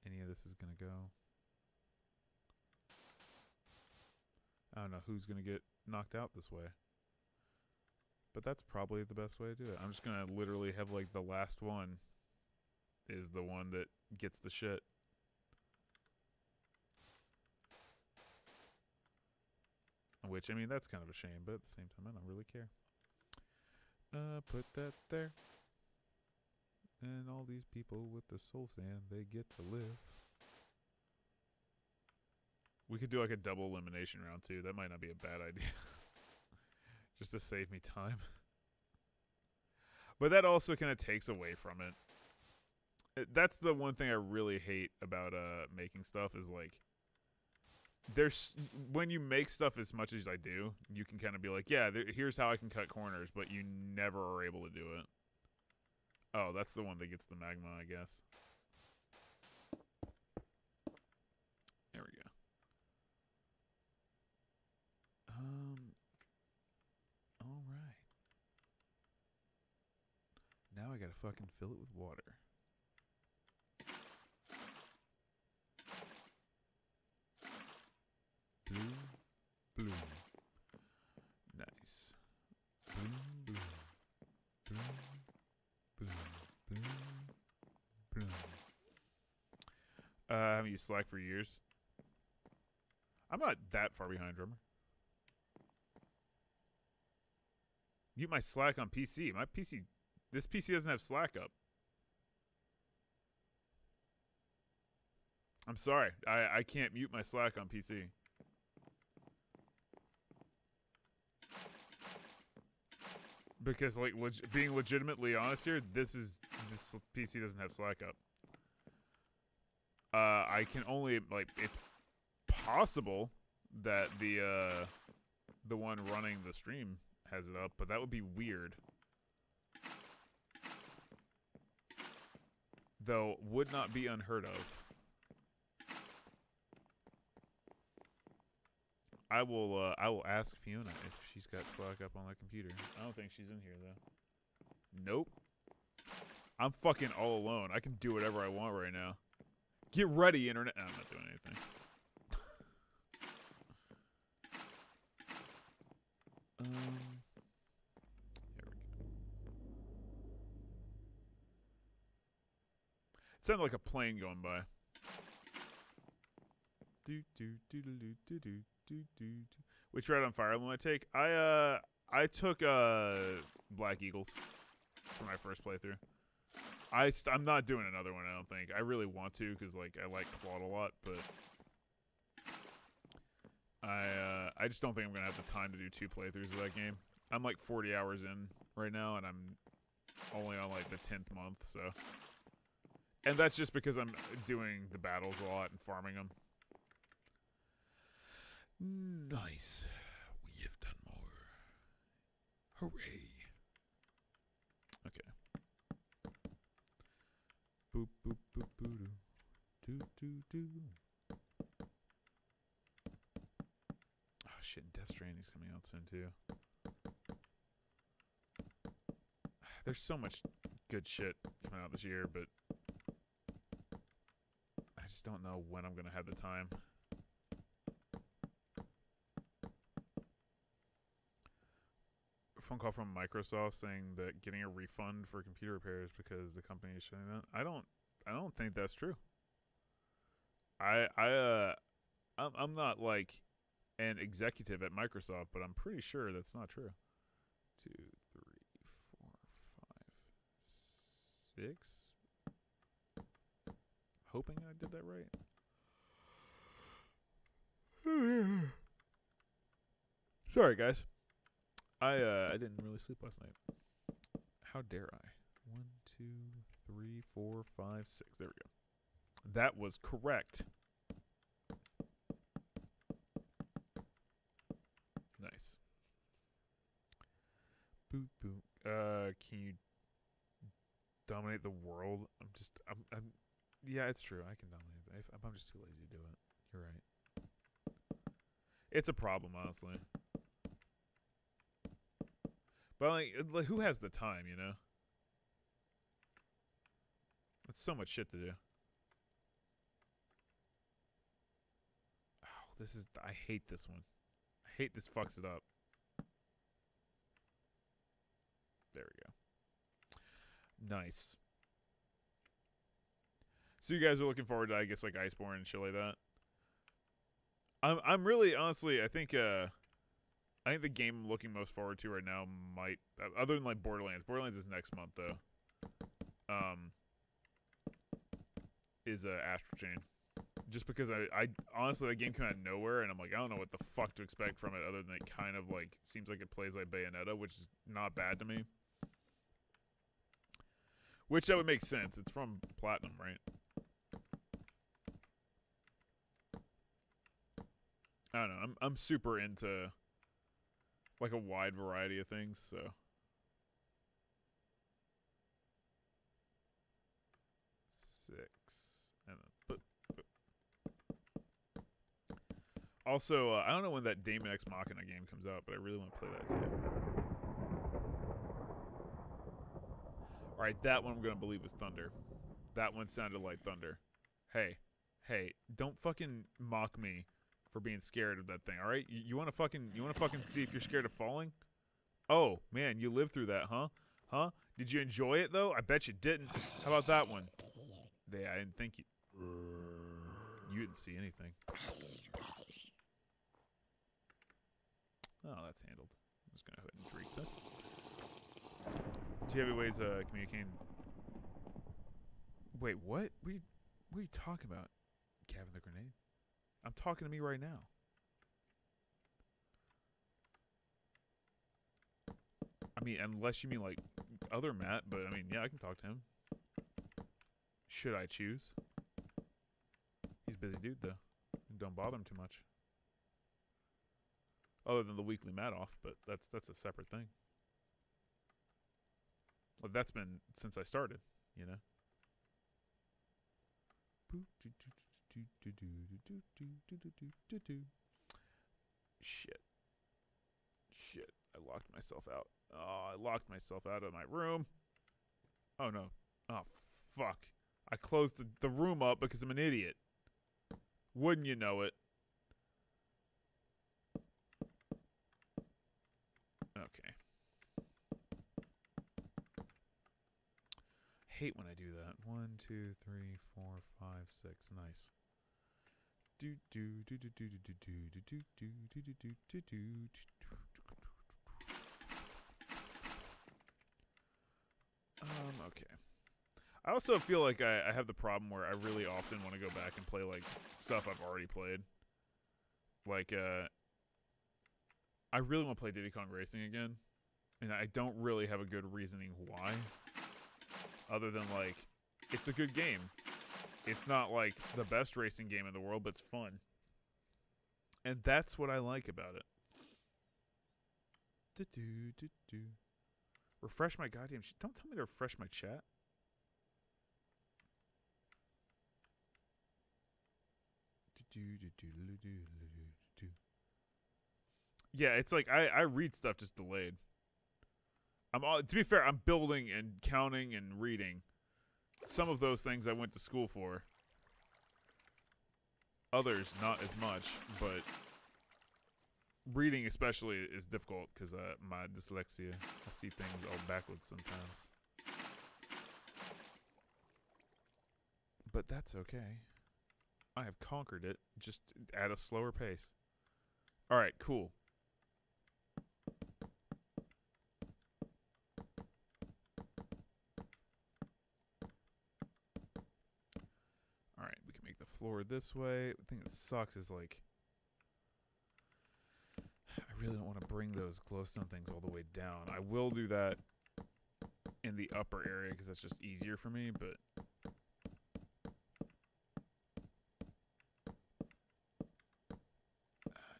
any of this is gonna go. I don't know who's gonna get knocked out this way. But that's probably the best way to do it. I'm just gonna literally have like the last one is the one that gets the shit. Which, I mean, that's kind of a shame, but at the same time, I don't really care. Put that there. And all these people with the soul sand, they get to live. We could do like a double elimination round too. That might not be a bad idea. Just to save me time. But that also kind of takes away from it. That's the one thing I really hate about making stuff is like there's when you make stuff as much as I do, you can kind of be like, yeah, here's how I can cut corners, but you never are able to do it. Oh, that's the one that gets the magma, I guess. There we go. All right. Now I gotta fucking fill it with water. Bloom, bloom. Nice. Bloom, bloom. Bloom, bloom, bloom, bloom. I haven't used Slack for years. I'm not that far behind, drummer. Mute my Slack on PC. My PC, this PC doesn't have Slack up. I'm sorry. I can't mute my Slack on PC. Because, like, being legitimately honest here, this PC doesn't have Slack up. I can only, like, it's possible that the one running the stream has it up, but that would be weird. Though, would not be unheard of. I will ask Fiona if she's got Slack up on the computer. I don't think she's in here, though. Nope. I'm fucking all alone. I can do whatever I want right now. Get ready, internet. No, I'm not doing anything. Here we go. It sounded like a plane going by. Which Red on Fire Emblem I take? I took Black Eagles for my first playthrough. I'm not doing another one, I don't think. I really want to because like I like Claude a lot, but I just don't think I'm gonna have the time to do 2 playthroughs of that game. I'm like 40 hours in right now, and I'm only on like the 10th month, so. And that's just because I'm doing the battles a lot and farming them. Nice. We have done more. Hooray. Okay. Boop, boop, boop, boo, doo. Doo, doo, doo. Oh, shit. Death Stranding's coming out soon, too. There's so much good shit coming out this year, but I just don't know when I'm going to have the time. Phone call from Microsoft saying that getting a refund for computer repairs because the company is shutting down. I don't think that's true. I'm not like an executive at Microsoft, but I'm pretty sure that's not true. 2, 3, 4, 5, 6. Hoping I did that right. Sorry, guys. I didn't really sleep last night. How dare I? 1, 2, 3, 4, 5, 6. There we go. That was correct. Nice. Boop boop. Can you dominate the world? I'm. Yeah, it's true. I can dominate it. I'm just too lazy to do it. You're right. It's a problem, honestly. But like, who has the time, you know? That's so much shit to do. Oh, this is. I hate this one. I hate this fucks it up. There we go. Nice. So you guys are looking forward to, I guess, like Iceborne and shit like that. I'm really, honestly, I think the game I'm looking most forward to right now might, other than like Borderlands. Borderlands is next month though. Is Astral Chain. Just because I honestly, that game came out of nowhere, and I'm like, I don't know what the fuck to expect from it, other than it kind of like seems like it plays like Bayonetta, which is not bad to me. Which that would make sense. It's from Platinum, right? I don't know. I'm super into like a wide variety of things, so. And then, also, I don't know when that Daemon X Machina game comes out, but I really want to play that too. Alright, that one I'm going to believe was Thunder. That one sounded like Thunder. Hey, don't fucking mock me for being scared of that thing, alright? You want to fucking see if you're scared of falling? Oh, man, you lived through that, huh? Huh? Did you enjoy it, though? I bet you didn't. How about that one? Yeah, I didn't think you... You didn't see anything. Oh, that's handled. I'm just going to go ahead and drink this. Do you have any ways of communicating? Wait, what? What are you talking about? Gavin the Grenade? I'm talking to me right now. I mean, unless you mean like other Matt, but I mean, yeah, I can talk to him. Should I choose? He's a busy dude, though. Don't bother him too much. Other than the weekly Matt off, but that's a separate thing. Well, that's been since I started, you know. Shit. I locked myself out. Oh, I locked myself out of my room. Oh, no. Oh, fuck. I closed the room up because I'm an idiot. Wouldn't you know it? Okay. Hate when I do that. 1, 2, 3, 4, 5, 6. Nice. Okay. I also feel like I have the problem where I really often want to go back and play like stuff I've already played. Like I really want to play Diddy Kong Racing again, and I don't really have a good reasoning why. Other than like, it's a good game. It's not like the best racing game in the world, but it's fun. And that's what I like about it. Refresh my goddamn shit. Don't tell me to refresh my chat. Yeah, it's like I read stuff just delayed. To be fair, I'm building and counting and reading. Some of those things I went to school for. Others, not as much, but reading especially is difficult because my dyslexia. I see things all backwards sometimes. But that's okay. I have conquered it, just at a slower pace. All right, cool. All right, we can make the floor this way. The thing that sucks is like, I really don't want to bring those glowstone things all the way down. I will do that in the upper area because that's just easier for me, but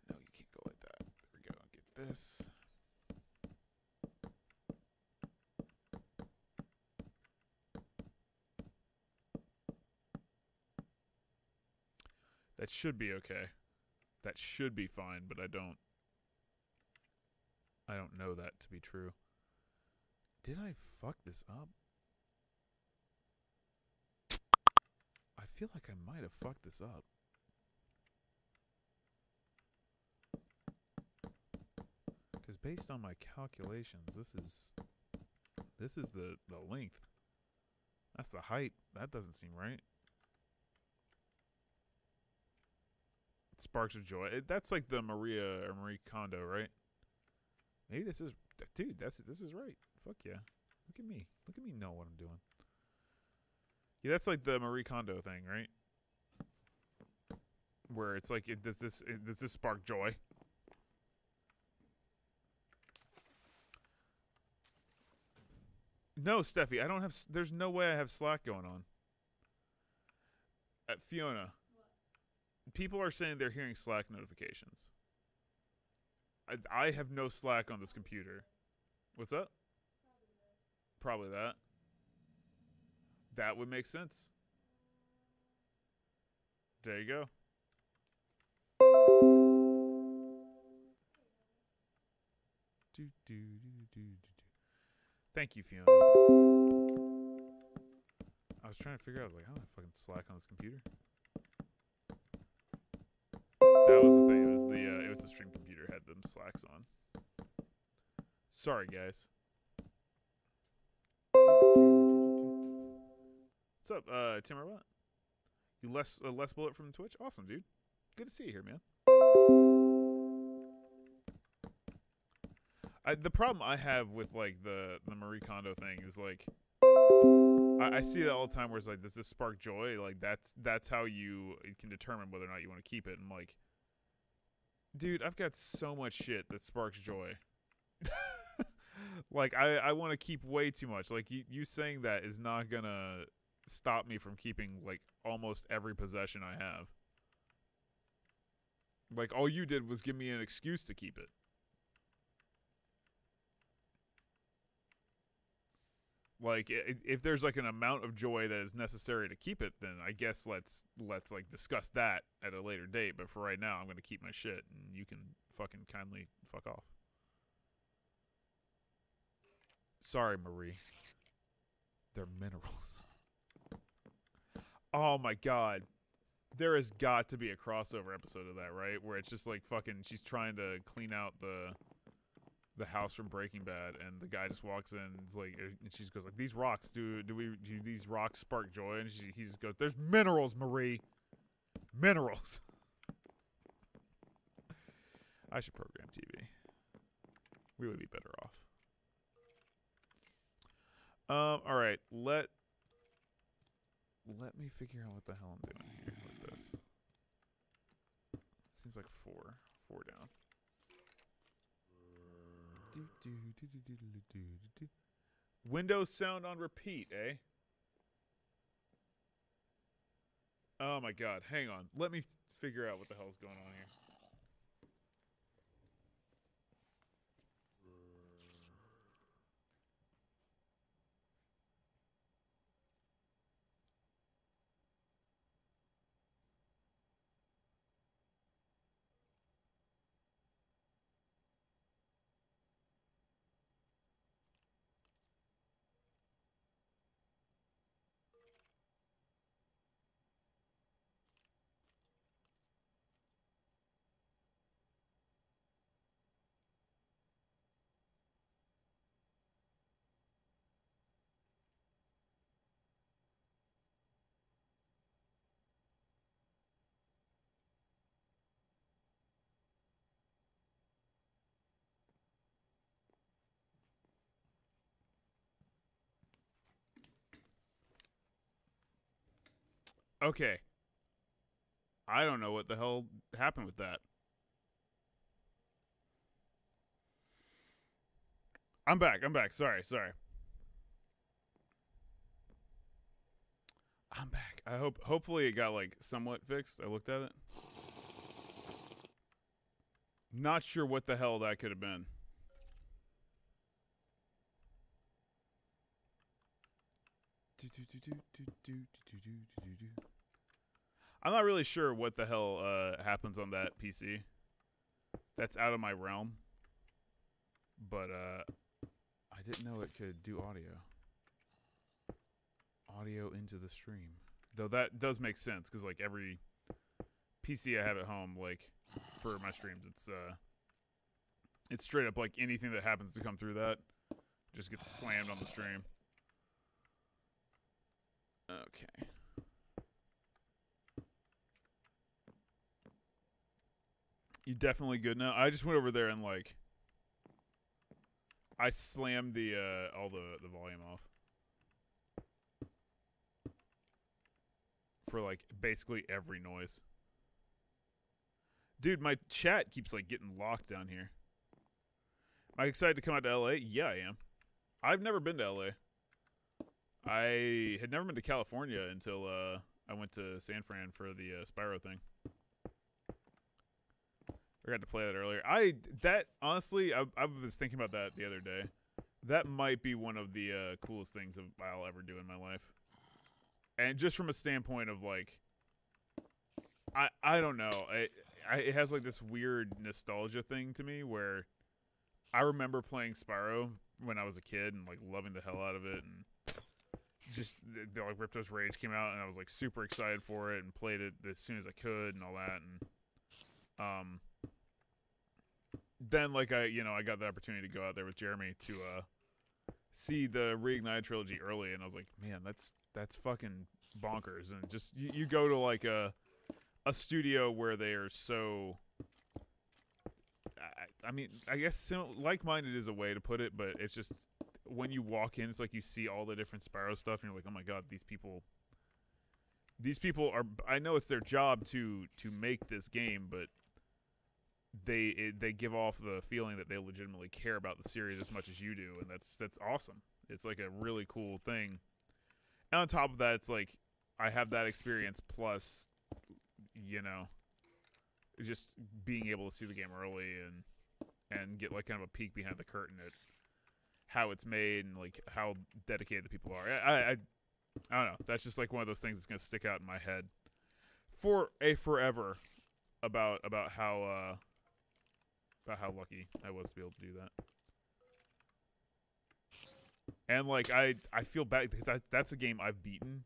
no, you can't go like that. There we go. Get this. That should be okay. That should be fine, but I don't know that to be true. Did I fuck this up? I feel like I might have fucked this up. Because based on my calculations, this is the length. That's the height. That doesn't seem right. Sparks of Joy. That's like the Marie Kondo, right? Maybe this is, dude. This is right. Fuck yeah. Look at me. Look at me know what I'm doing. Yeah, that's like the Marie Kondo thing, right? Where it's like, does this spark joy? No, Steffi, I don't have. There's no way I have Slack going on. Fiona. People are saying they're hearing Slack notifications. I have no Slack on this computer. What's up? Probably that. That would make sense. There you go. Thank you, Fiona. I was trying to figure out, I was like, how do I fucking Slack on this computer? That was the thing. It was the stream computer had them Slacks on. Sorry, guys. What's up, Timmer? What? You less bullet from Twitch? Awesome, dude. Good to see you here, man. The problem I have with like the Marie Kondo thing is like, I see that all the time where it's like, does this spark joy? Like that's how you can determine whether or not you want to keep it. And I'm like, dude, I've got so much shit that sparks joy. Like I want to keep way too much. Like you saying that is not gonna stop me from keeping like almost every possession I have. Like all you did was give me an excuse to keep it. Like if there's like an amount of joy that is necessary to keep it, then I guess let's like discuss that at a later date. But for right now, I'm gonna keep my shit, and you can fucking kindly fuck off. Sorry, Marie. They're minerals. Oh my god. There has got to be a crossover episode of that, right? Where it's just like fucking she's trying to clean out the house from Breaking Bad, and the guy just walks in and it's like, and she goes like, these rocks, do these rocks spark joy? And he just goes, there's minerals, Marie. Minerals. I should program TV. We would be better off. All right, let me figure out what the hell I'm doing here with this. Seems like four down. Windows sound on repeat, eh? Oh my god, hang on. Let me figure out what the hell's going on here. Okay. I don't know what the hell happened with that. I'm back. Sorry. I'm back. Hopefully it got like somewhat fixed. I looked at it. Not sure what the hell that could have been. I'm not really sure what the hell happens on that PC. That's out of my realm. But I didn't know it could do audio. Audio into the stream. Though that does make sense because like every PC I have at home, like for my streams, it's straight up like anything that happens to come through that just gets slammed on the stream. Okay. You definitely good now? I just went over there and like I slammed the all the volume off. For like basically every noise. Dude, my chat keeps like getting locked down here. Am I excited to come out to LA? Yeah, I am. I've never been to LA. I had never been to California until I went to San Fran for the Spyro thing. I got to play that earlier. Honestly, I was thinking about that the other day. That might be one of the coolest things I'll ever do in my life. And just from a standpoint of like, I don't know. It has like this weird nostalgia thing to me where I remember playing Spyro when I was a kid and like loving the hell out of it, and just like Ripto's Rage came out and I was like super excited for it and played it as soon as I could and all that, and then like I got the opportunity to go out there with Jeremy to see the Reignited trilogy early, and I was like, man, that's fucking bonkers. And just you go to like a studio where they are so I mean, I guess like-minded is a way to put it, but it's just when you walk in, it's like you see all the different Spyro stuff, and you're like, oh my god, these people are. I know it's their job to make this game, but they give off the feeling that they legitimately care about the series as much as you do, and that's awesome. It's like a really cool thing. And on top of that, it's like I have that experience plus, just being able to see the game early and get like kind of a peek behind the curtain at how it's made and like how dedicated the people are. I don't know. That's just like one of those things that's gonna stick out in my head for forever about how lucky I was to be able to do that. And like I feel bad because that's a game I've beaten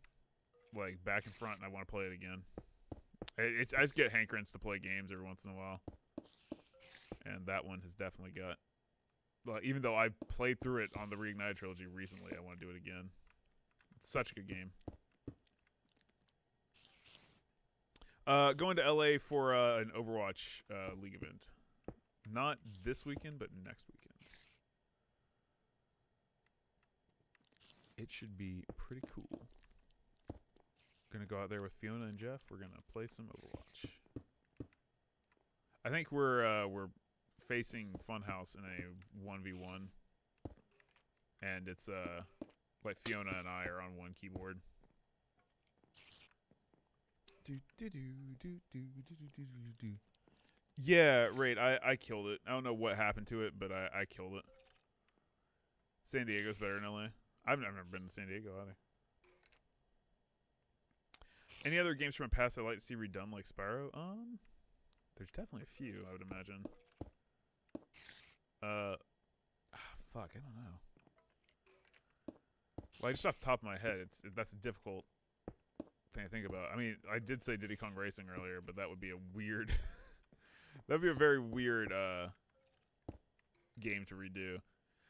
like back and front, and I want to play it again. I just get hankerings to play games every once in a while, and that one has definitely got. Well, even though I played through it on the Reignited trilogy recently, I want to do it again. It's such a good game. Going to LA for an Overwatch League event. Not this weekend, but next weekend. It should be pretty cool. Gonna go out there with Fiona and Jeff. We're gonna play some Overwatch. I think we're facing Funhouse in a 1v1, and it's like Fiona and I are on one keyboard. Yeah, right. I killed it. I don't know what happened to it, but I killed it. San Diego's better than LA. I've never been to San Diego either. Any other games from the past I'd like to see redone like Spyro? There's definitely a few, I would imagine. Fuck, I don't know. Well, just off the top of my head, that's a difficult thing to think about. I mean, I did say Diddy Kong Racing earlier, but that would be a weird... that'd be a very weird game to redo.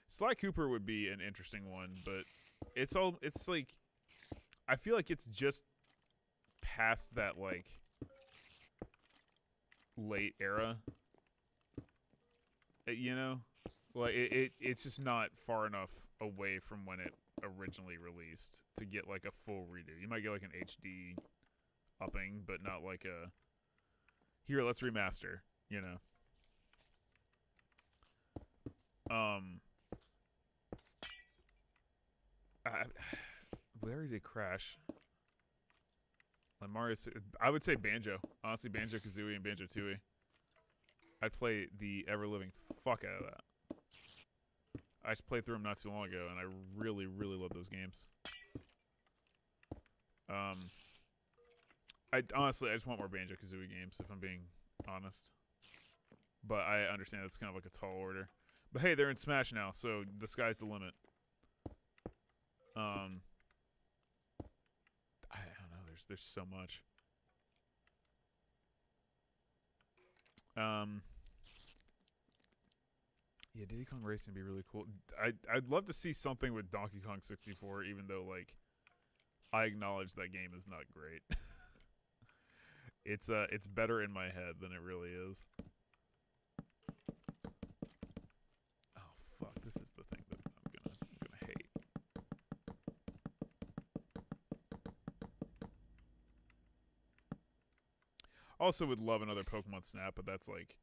Sly Cooper would be an interesting one, but it's like... I feel like it's just past that, like, late era. You know? Like, it's just not far enough away from when it originally released to get, like, a full redo. You might get, like, an HD upping, but not like a here, let's remaster, you know. Where did it crash? Like Mario, I would say Banjo. Honestly, Banjo Kazooie and Banjo Tooie. I'd play the ever living fuck out of that. I just played through them not too long ago, and I really, really love those games. I honestly, I just want more Banjo Kazooie games, if I'm being honest. But I understand that's kind of like a tall order. But hey, they're in Smash now, so the sky's the limit. I don't know. There's so much. Yeah, Diddy Kong Racing would be really cool. I'd love to see something with Donkey Kong 64, even though like I acknowledge that game is not great. It's better in my head than it really is. Oh fuck, this is the thing that I'm gonna hate. Also would love another Pokemon Snap, but that's like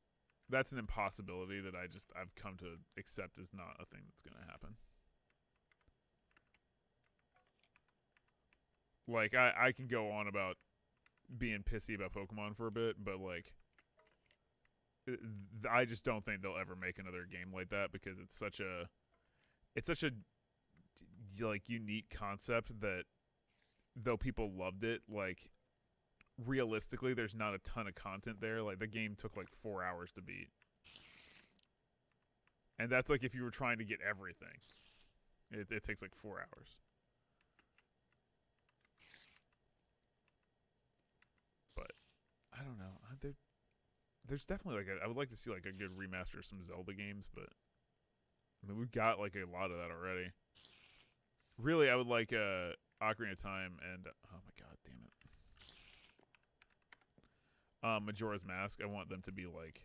that's an impossibility that I've come to accept is not a thing that's gonna happen. Like I can go on about being pissy about Pokemon for a bit, but like I just don't think they'll ever make another game like that because it's such a like unique concept that though people loved it, like realistically there's not a ton of content there. Like the game took like 4 hours to beat. And that's like if you were trying to get everything. It takes like 4 hours. But I don't know. There's definitely like I would like to see like a good remaster of some Zelda games, but I mean we've got like a lot of that already. Really, I would like Ocarina of Time and oh my god, damn it. Majora's Mask. I want them to be like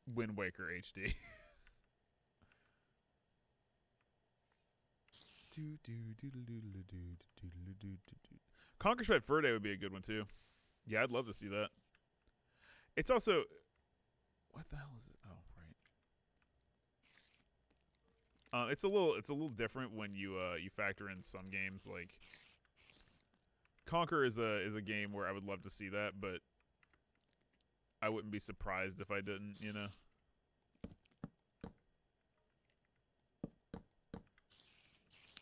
Wind Waker HD. Conker's Bad Fur Day would be a good one too. Yeah, I'd love to see that. It's also what the hell is it? Oh, right. It's a little different when you factor in some games like Conker is a game where I would love to see that, but I wouldn't be surprised if I didn't, you know.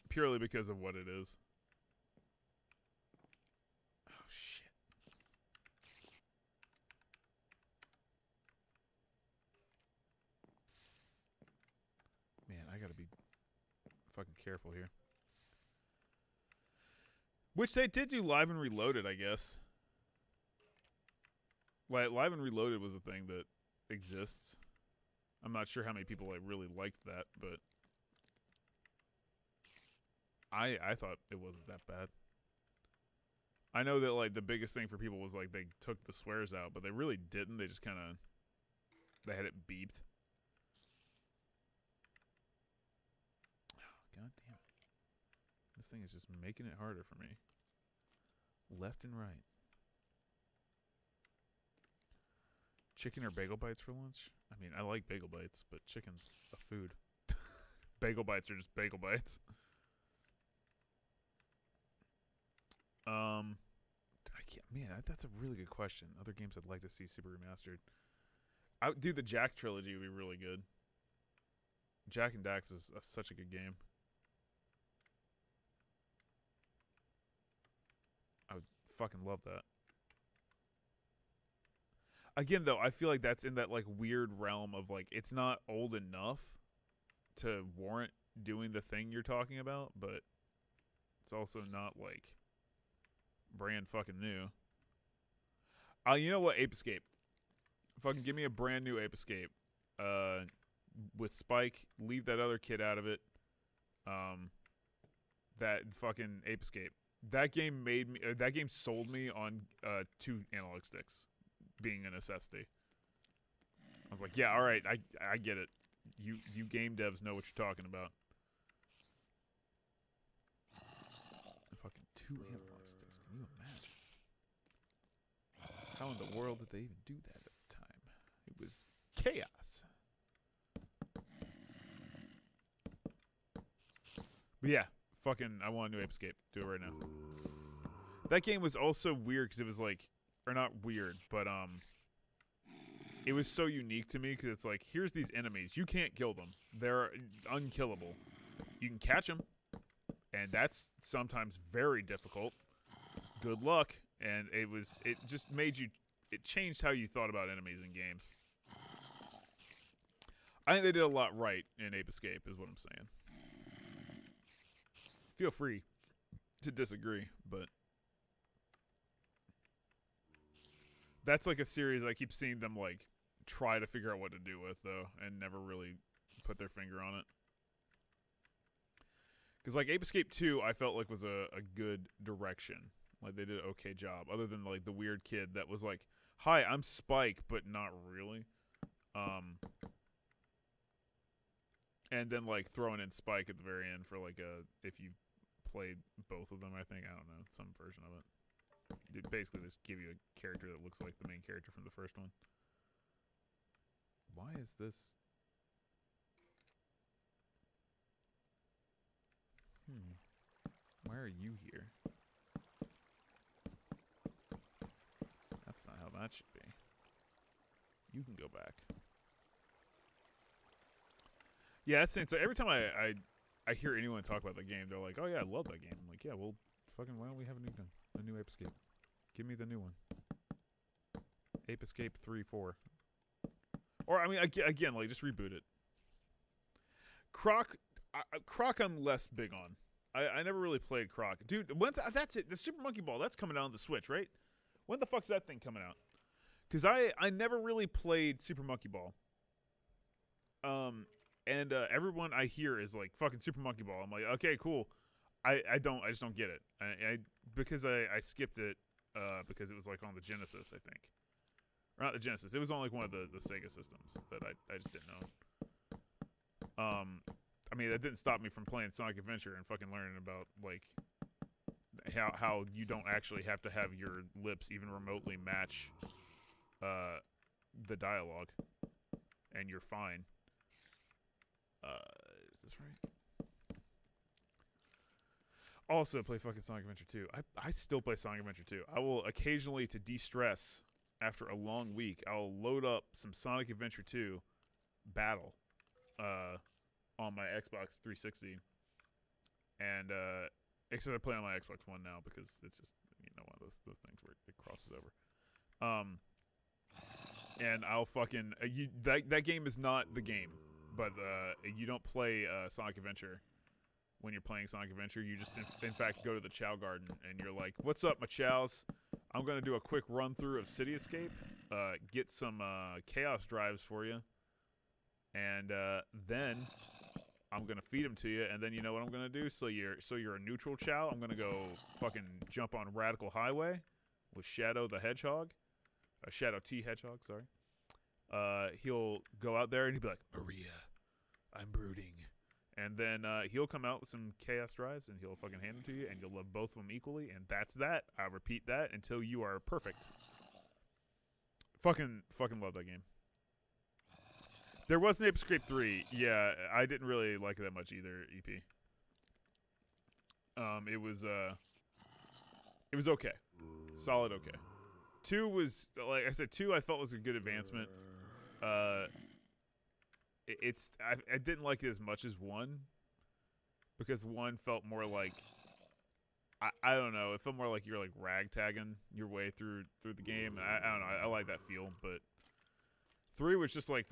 Purely because of what it is. Oh shit. Man, I gotta be fucking careful here. Which they did do Live and Reloaded, I guess. Like Live and Reloaded was a thing that exists. I'm not sure how many people like really liked that, but I thought it wasn't that bad. I know that like the biggest thing for people was like they took the swears out, but they really didn't. They just kind of they had it beeped. Oh, god damn it. This thing is just making it harder for me. Left and right. Chicken or bagel bites for lunch? I mean, I like bagel bites, but chicken's a food. Bagel bites are just bagel bites. Man, that's a really good question. Other games I'd like to see super remastered. I would do the Jack trilogy would be really good. Jack and Dax is such a good game. I would fucking love that. Again, though, I feel like that's in that like weird realm of like it's not old enough to warrant doing the thing you're talking about, but it's also not like brand fucking new. You know what? Ape Escape. Fucking give me a brand new Ape Escape. With Spike, leave that other kid out of it. That fucking Ape Escape. That game made me. That game sold me on 2 analog sticks being a necessity. I was like, yeah, all right, I get it. You game devs know what you're talking about. Fucking 2 analog sticks. Can you imagine? How in the world did they even do that at the time? It was chaos. But yeah, fucking, I want a new Ape Escape. Do it right now. That game was also weird because it was like, or not weird, but it was so unique to me because it's like, here's these enemies. You can't kill them. They're unkillable. You can catch them, and that's sometimes very difficult. Good luck. And it just made you, it changed how you thought about enemies in games. I think they did a lot right in Ape Escape, is what I'm saying. Feel free to disagree, but that's like a series I keep seeing them like try to figure out what to do with, though, and never really put their finger on it. Because like Ape Escape 2, I felt like was a good direction. Like they did an okay job, other than like the weird kid that was like, "Hi, I'm Spike," but not really. And then like throwing in Spike at the very end for like if you played both of them, I think, I don't know, some version of it. They basically just give you a character that looks like the main character from the first one. Why is this? Why are you here? That's not how that should be. You can go back. Yeah, that's insane. So every time I hear anyone talk about the game, they're like, "Oh yeah, I love that game." I'm like, "Yeah, well, fucking why don't we have a new Ape Escape? Give me the new one. Ape Escape 3, 4." Or I mean, again, like just reboot it. Croc, I'm less big on. I never really played Croc, dude. That's it. The Super Monkey Ball, that's coming out on the Switch, right? When the fuck's that thing coming out? Because I never really played Super Monkey Ball. And everyone I hear is like fucking Super Monkey Ball. I'm like, okay, cool. I just don't get it. Because I skipped it because it was like on the Genesis, I think. Or not the Genesis. It was on like one of the Sega systems that I just didn't know. I mean, that didn't stop me from playing Sonic Adventure and fucking learning about like how you don't actually have to have your lips even remotely match the dialogue, and you're fine. Is this right? Also, play fucking Sonic Adventure 2. I still play Sonic Adventure 2. I will occasionally, to de-stress after a long week, I'll load up some Sonic Adventure 2 Battle on my Xbox 360. And except I play on my Xbox One now because it's just, you know, one of those things where it crosses over. And I'll fucking that game is not the game, but you don't play Sonic Adventure when you're playing Sonic Adventure. You just in fact go to the Chow Garden and you're like, "What's up, my chows? I'm gonna do a quick run through of City Escape, get some chaos drives for you, and then I'm gonna feed them to you. And then you know what I'm gonna do? So you're a neutral chow. I'm gonna go fucking jump on Radical Highway with Shadow the Hedgehog, Shadow T Hedgehog. Sorry. He'll go out there and he'll be like, "Maria, I'm brooding." And then he'll come out with some chaos drives and he'll fucking hand them to you, and you'll love both of them equally, and that's that. I repeat that until you are perfect. Fucking love that game. There was an Ape Escape 3. Yeah, I didn't really like it that much either, EP. It was okay. Solid okay. 2 was, like I said, 2 I felt was a good advancement. I didn't like it as much as 1 because 1 felt more like I don't know, it felt more like you're like ragtagging your way through the game. I don't know, I like that feel, but 3 was just like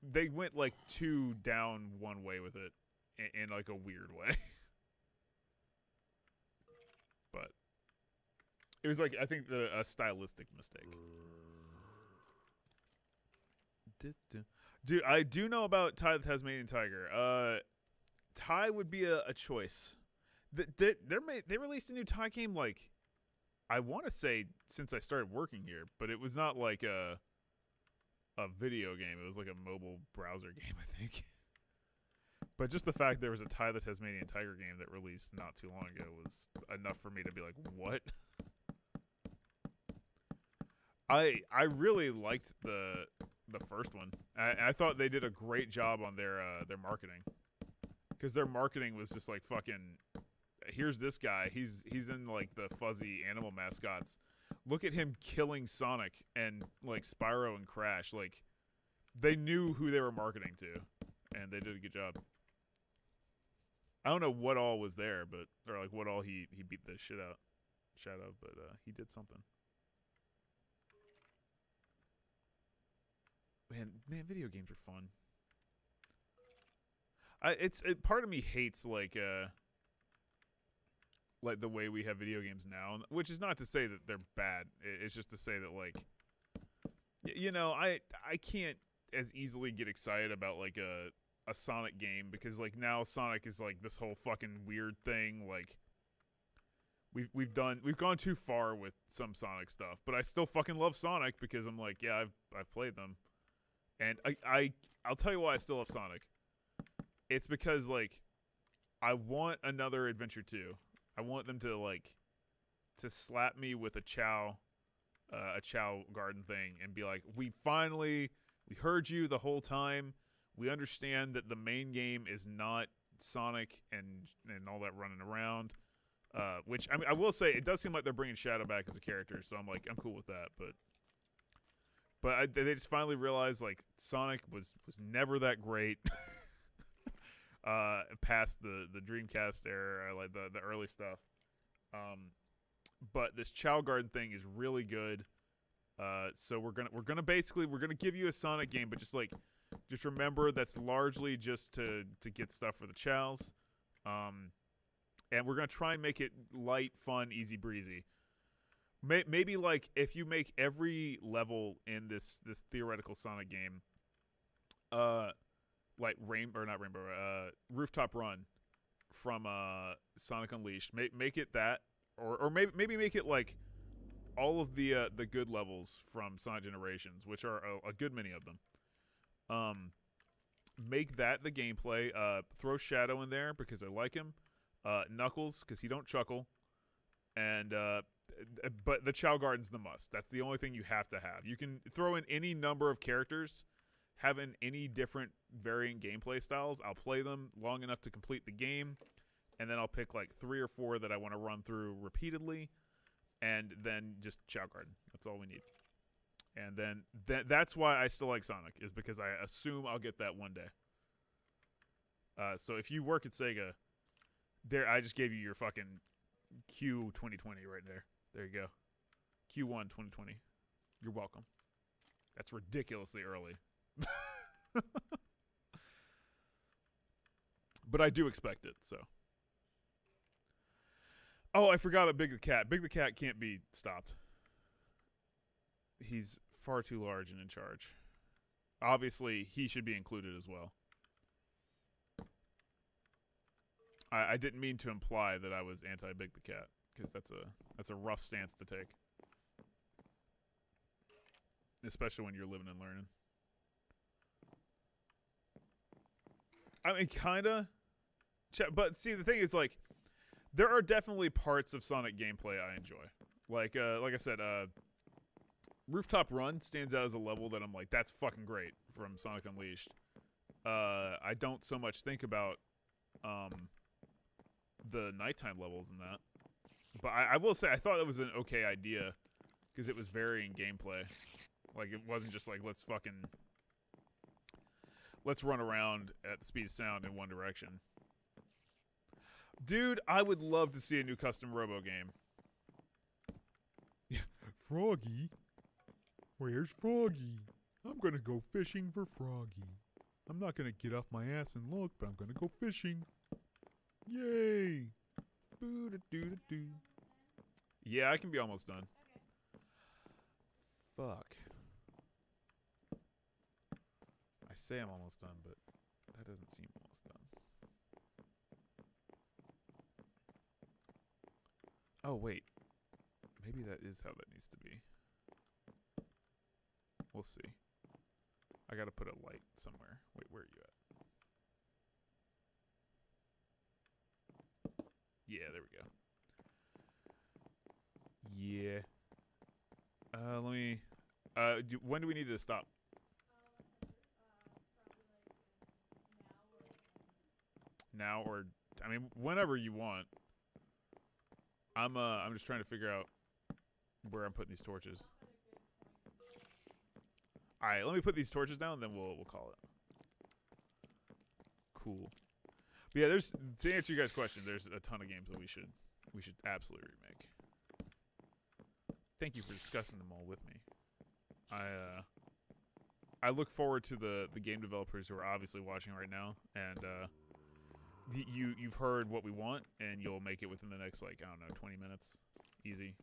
they went like 2 down one way with it in like a weird way. But it was like, I think a stylistic mistake. Dude, I do know about Ty the Tasmanian Tiger. Ty would be a choice. They released a new Ty game, like, I want to say since I started working here, but it was not like a video game. It was like a mobile browser game, I think. But just the fact there was a Ty the Tasmanian Tiger game that released not too long ago was enough for me to be like, what? I really liked the first one. I thought they did a great job on their marketing, because their marketing was just like fucking. Here's this guy. He's in like the fuzzy animal mascots. Look at him killing Sonic and like Spyro and Crash. Like they knew who they were marketing to, and they did a good job. I don't know what all was there, but or like what all he beat the shit out of, but he did something. Man, video games are fun. Part of me hates like the way we have video games now, which is not to say that they're bad. It's just to say that like, you know, I can't as easily get excited about like a Sonic game, because like now Sonic is like this whole fucking weird thing. Like we've gone too far with some Sonic stuff, but I still fucking love Sonic because I'm like, yeah, I've played them, and I'll tell you why I still love Sonic. It's because like I want another Adventure 2. I want them to slap me with a Chow garden thing and be like, we heard you the whole time. We understand that the main game is not Sonic and all that running around. Which I mean, I will say it does seem like they're bringing Shadow back as a character, so I'm like, I'm cool with that. But they just finally realized like Sonic was never that great. Past the Dreamcast era, like the early stuff. But this Chow Garden thing is really good. So we're gonna give you a Sonic game, but just remember that's largely just to get stuff for the Chows. And we're gonna try and make it light, fun, easy breezy. Maybe like if you make every level in this theoretical Sonic game, like Rooftop Run from Sonic Unleashed. Make it that, or maybe make it like all of the good levels from Sonic Generations, which are a good many of them. Make that the gameplay. Throw Shadow in there because I like him. Knuckles because he don't chuckle, and but the Chow Garden's the must. That's the only thing you have to have. You can throw in any number of characters, having any different varying gameplay styles. I'll play them long enough to complete the game, and then I'll pick like 3 or 4 that I want to run through repeatedly, and then just Chow Garden. That's all we need. And then that's why I still like Sonic, is because I assume I'll get that one day. So if you work at Sega, I just gave you your fucking Q 2020 right there. There you go. Q1 2020. You're welcome. That's ridiculously early. But I do expect it, so. Oh, I forgot about Big the Cat. Big the Cat can't be stopped. He's far too large and in charge. Obviously, he should be included as well. I didn't mean to imply that I was anti-Big the Cat, because that's a rough stance to take. Especially when you're living and learning. I mean, kinda. But see, the thing is, like, there are definitely parts of Sonic gameplay I enjoy. Like I said, Rooftop Run stands out as a level that I'm like, that's fucking great from Sonic Unleashed. I don't so much think about the nighttime levels in that. But I will say, I thought it was an okay idea, because it was varying gameplay. Like, it wasn't just like, let's run around at the speed of sound in one direction. Dude, I would love to see a new custom Robo game. Yeah, Froggy? Where's Froggy? I'm gonna go fishing for Froggy. I'm not gonna get off my ass and look, but I'm gonna go fishing. Yay! Boo-da-doo-da-doo. Yeah, I can be almost done. Fuck. I say I'm almost done, but that doesn't seem almost done. Oh, wait. Maybe that is how that needs to be. We'll see. I gotta put a light somewhere. Wait, where are you at? Yeah, there we go. Yeah. Let me... When do we need to stop? Now or I mean whenever you want. I'm just trying to figure out where I'm putting these torches. All right, let me put these torches down, then we'll call it. Cool. But yeah, there's to answer you guys' question. There's a ton of games that we should absolutely remake. Thank you for discussing them all with me. I look forward to the game developers who are obviously watching right now, and you've heard what we want, and you'll make it within the next, like, I don't know, 20 minutes, easy,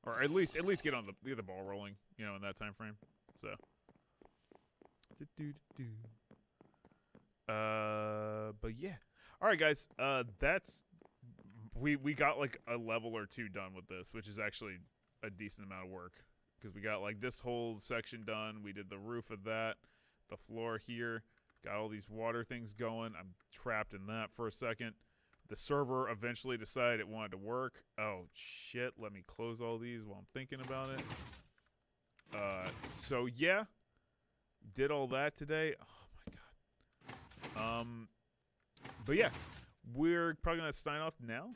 or at least get on the ball rolling, you know, in that time frame. So, but yeah, all right, guys, that's we got like a level or two done with this, which is actually a decent amount of work because we got like this whole section done. We did the roof of that, the floor here. Got all these water things going. I'm trapped in that for a second. The server eventually decided it wanted to work. Oh, shit. Let me close all these while I'm thinking about it. So, yeah. Did all that today. Oh, my God. But, yeah. We're probably going to sign off now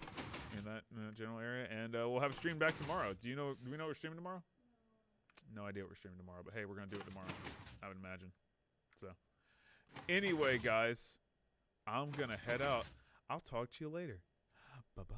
in that general area. And we'll have a stream back tomorrow. Do we know we're streaming tomorrow? No idea what we're streaming tomorrow. But, hey, we're going to do it tomorrow, I would imagine. So. Anyway, guys, I'm going to head out. I'll talk to you later. Bye-bye.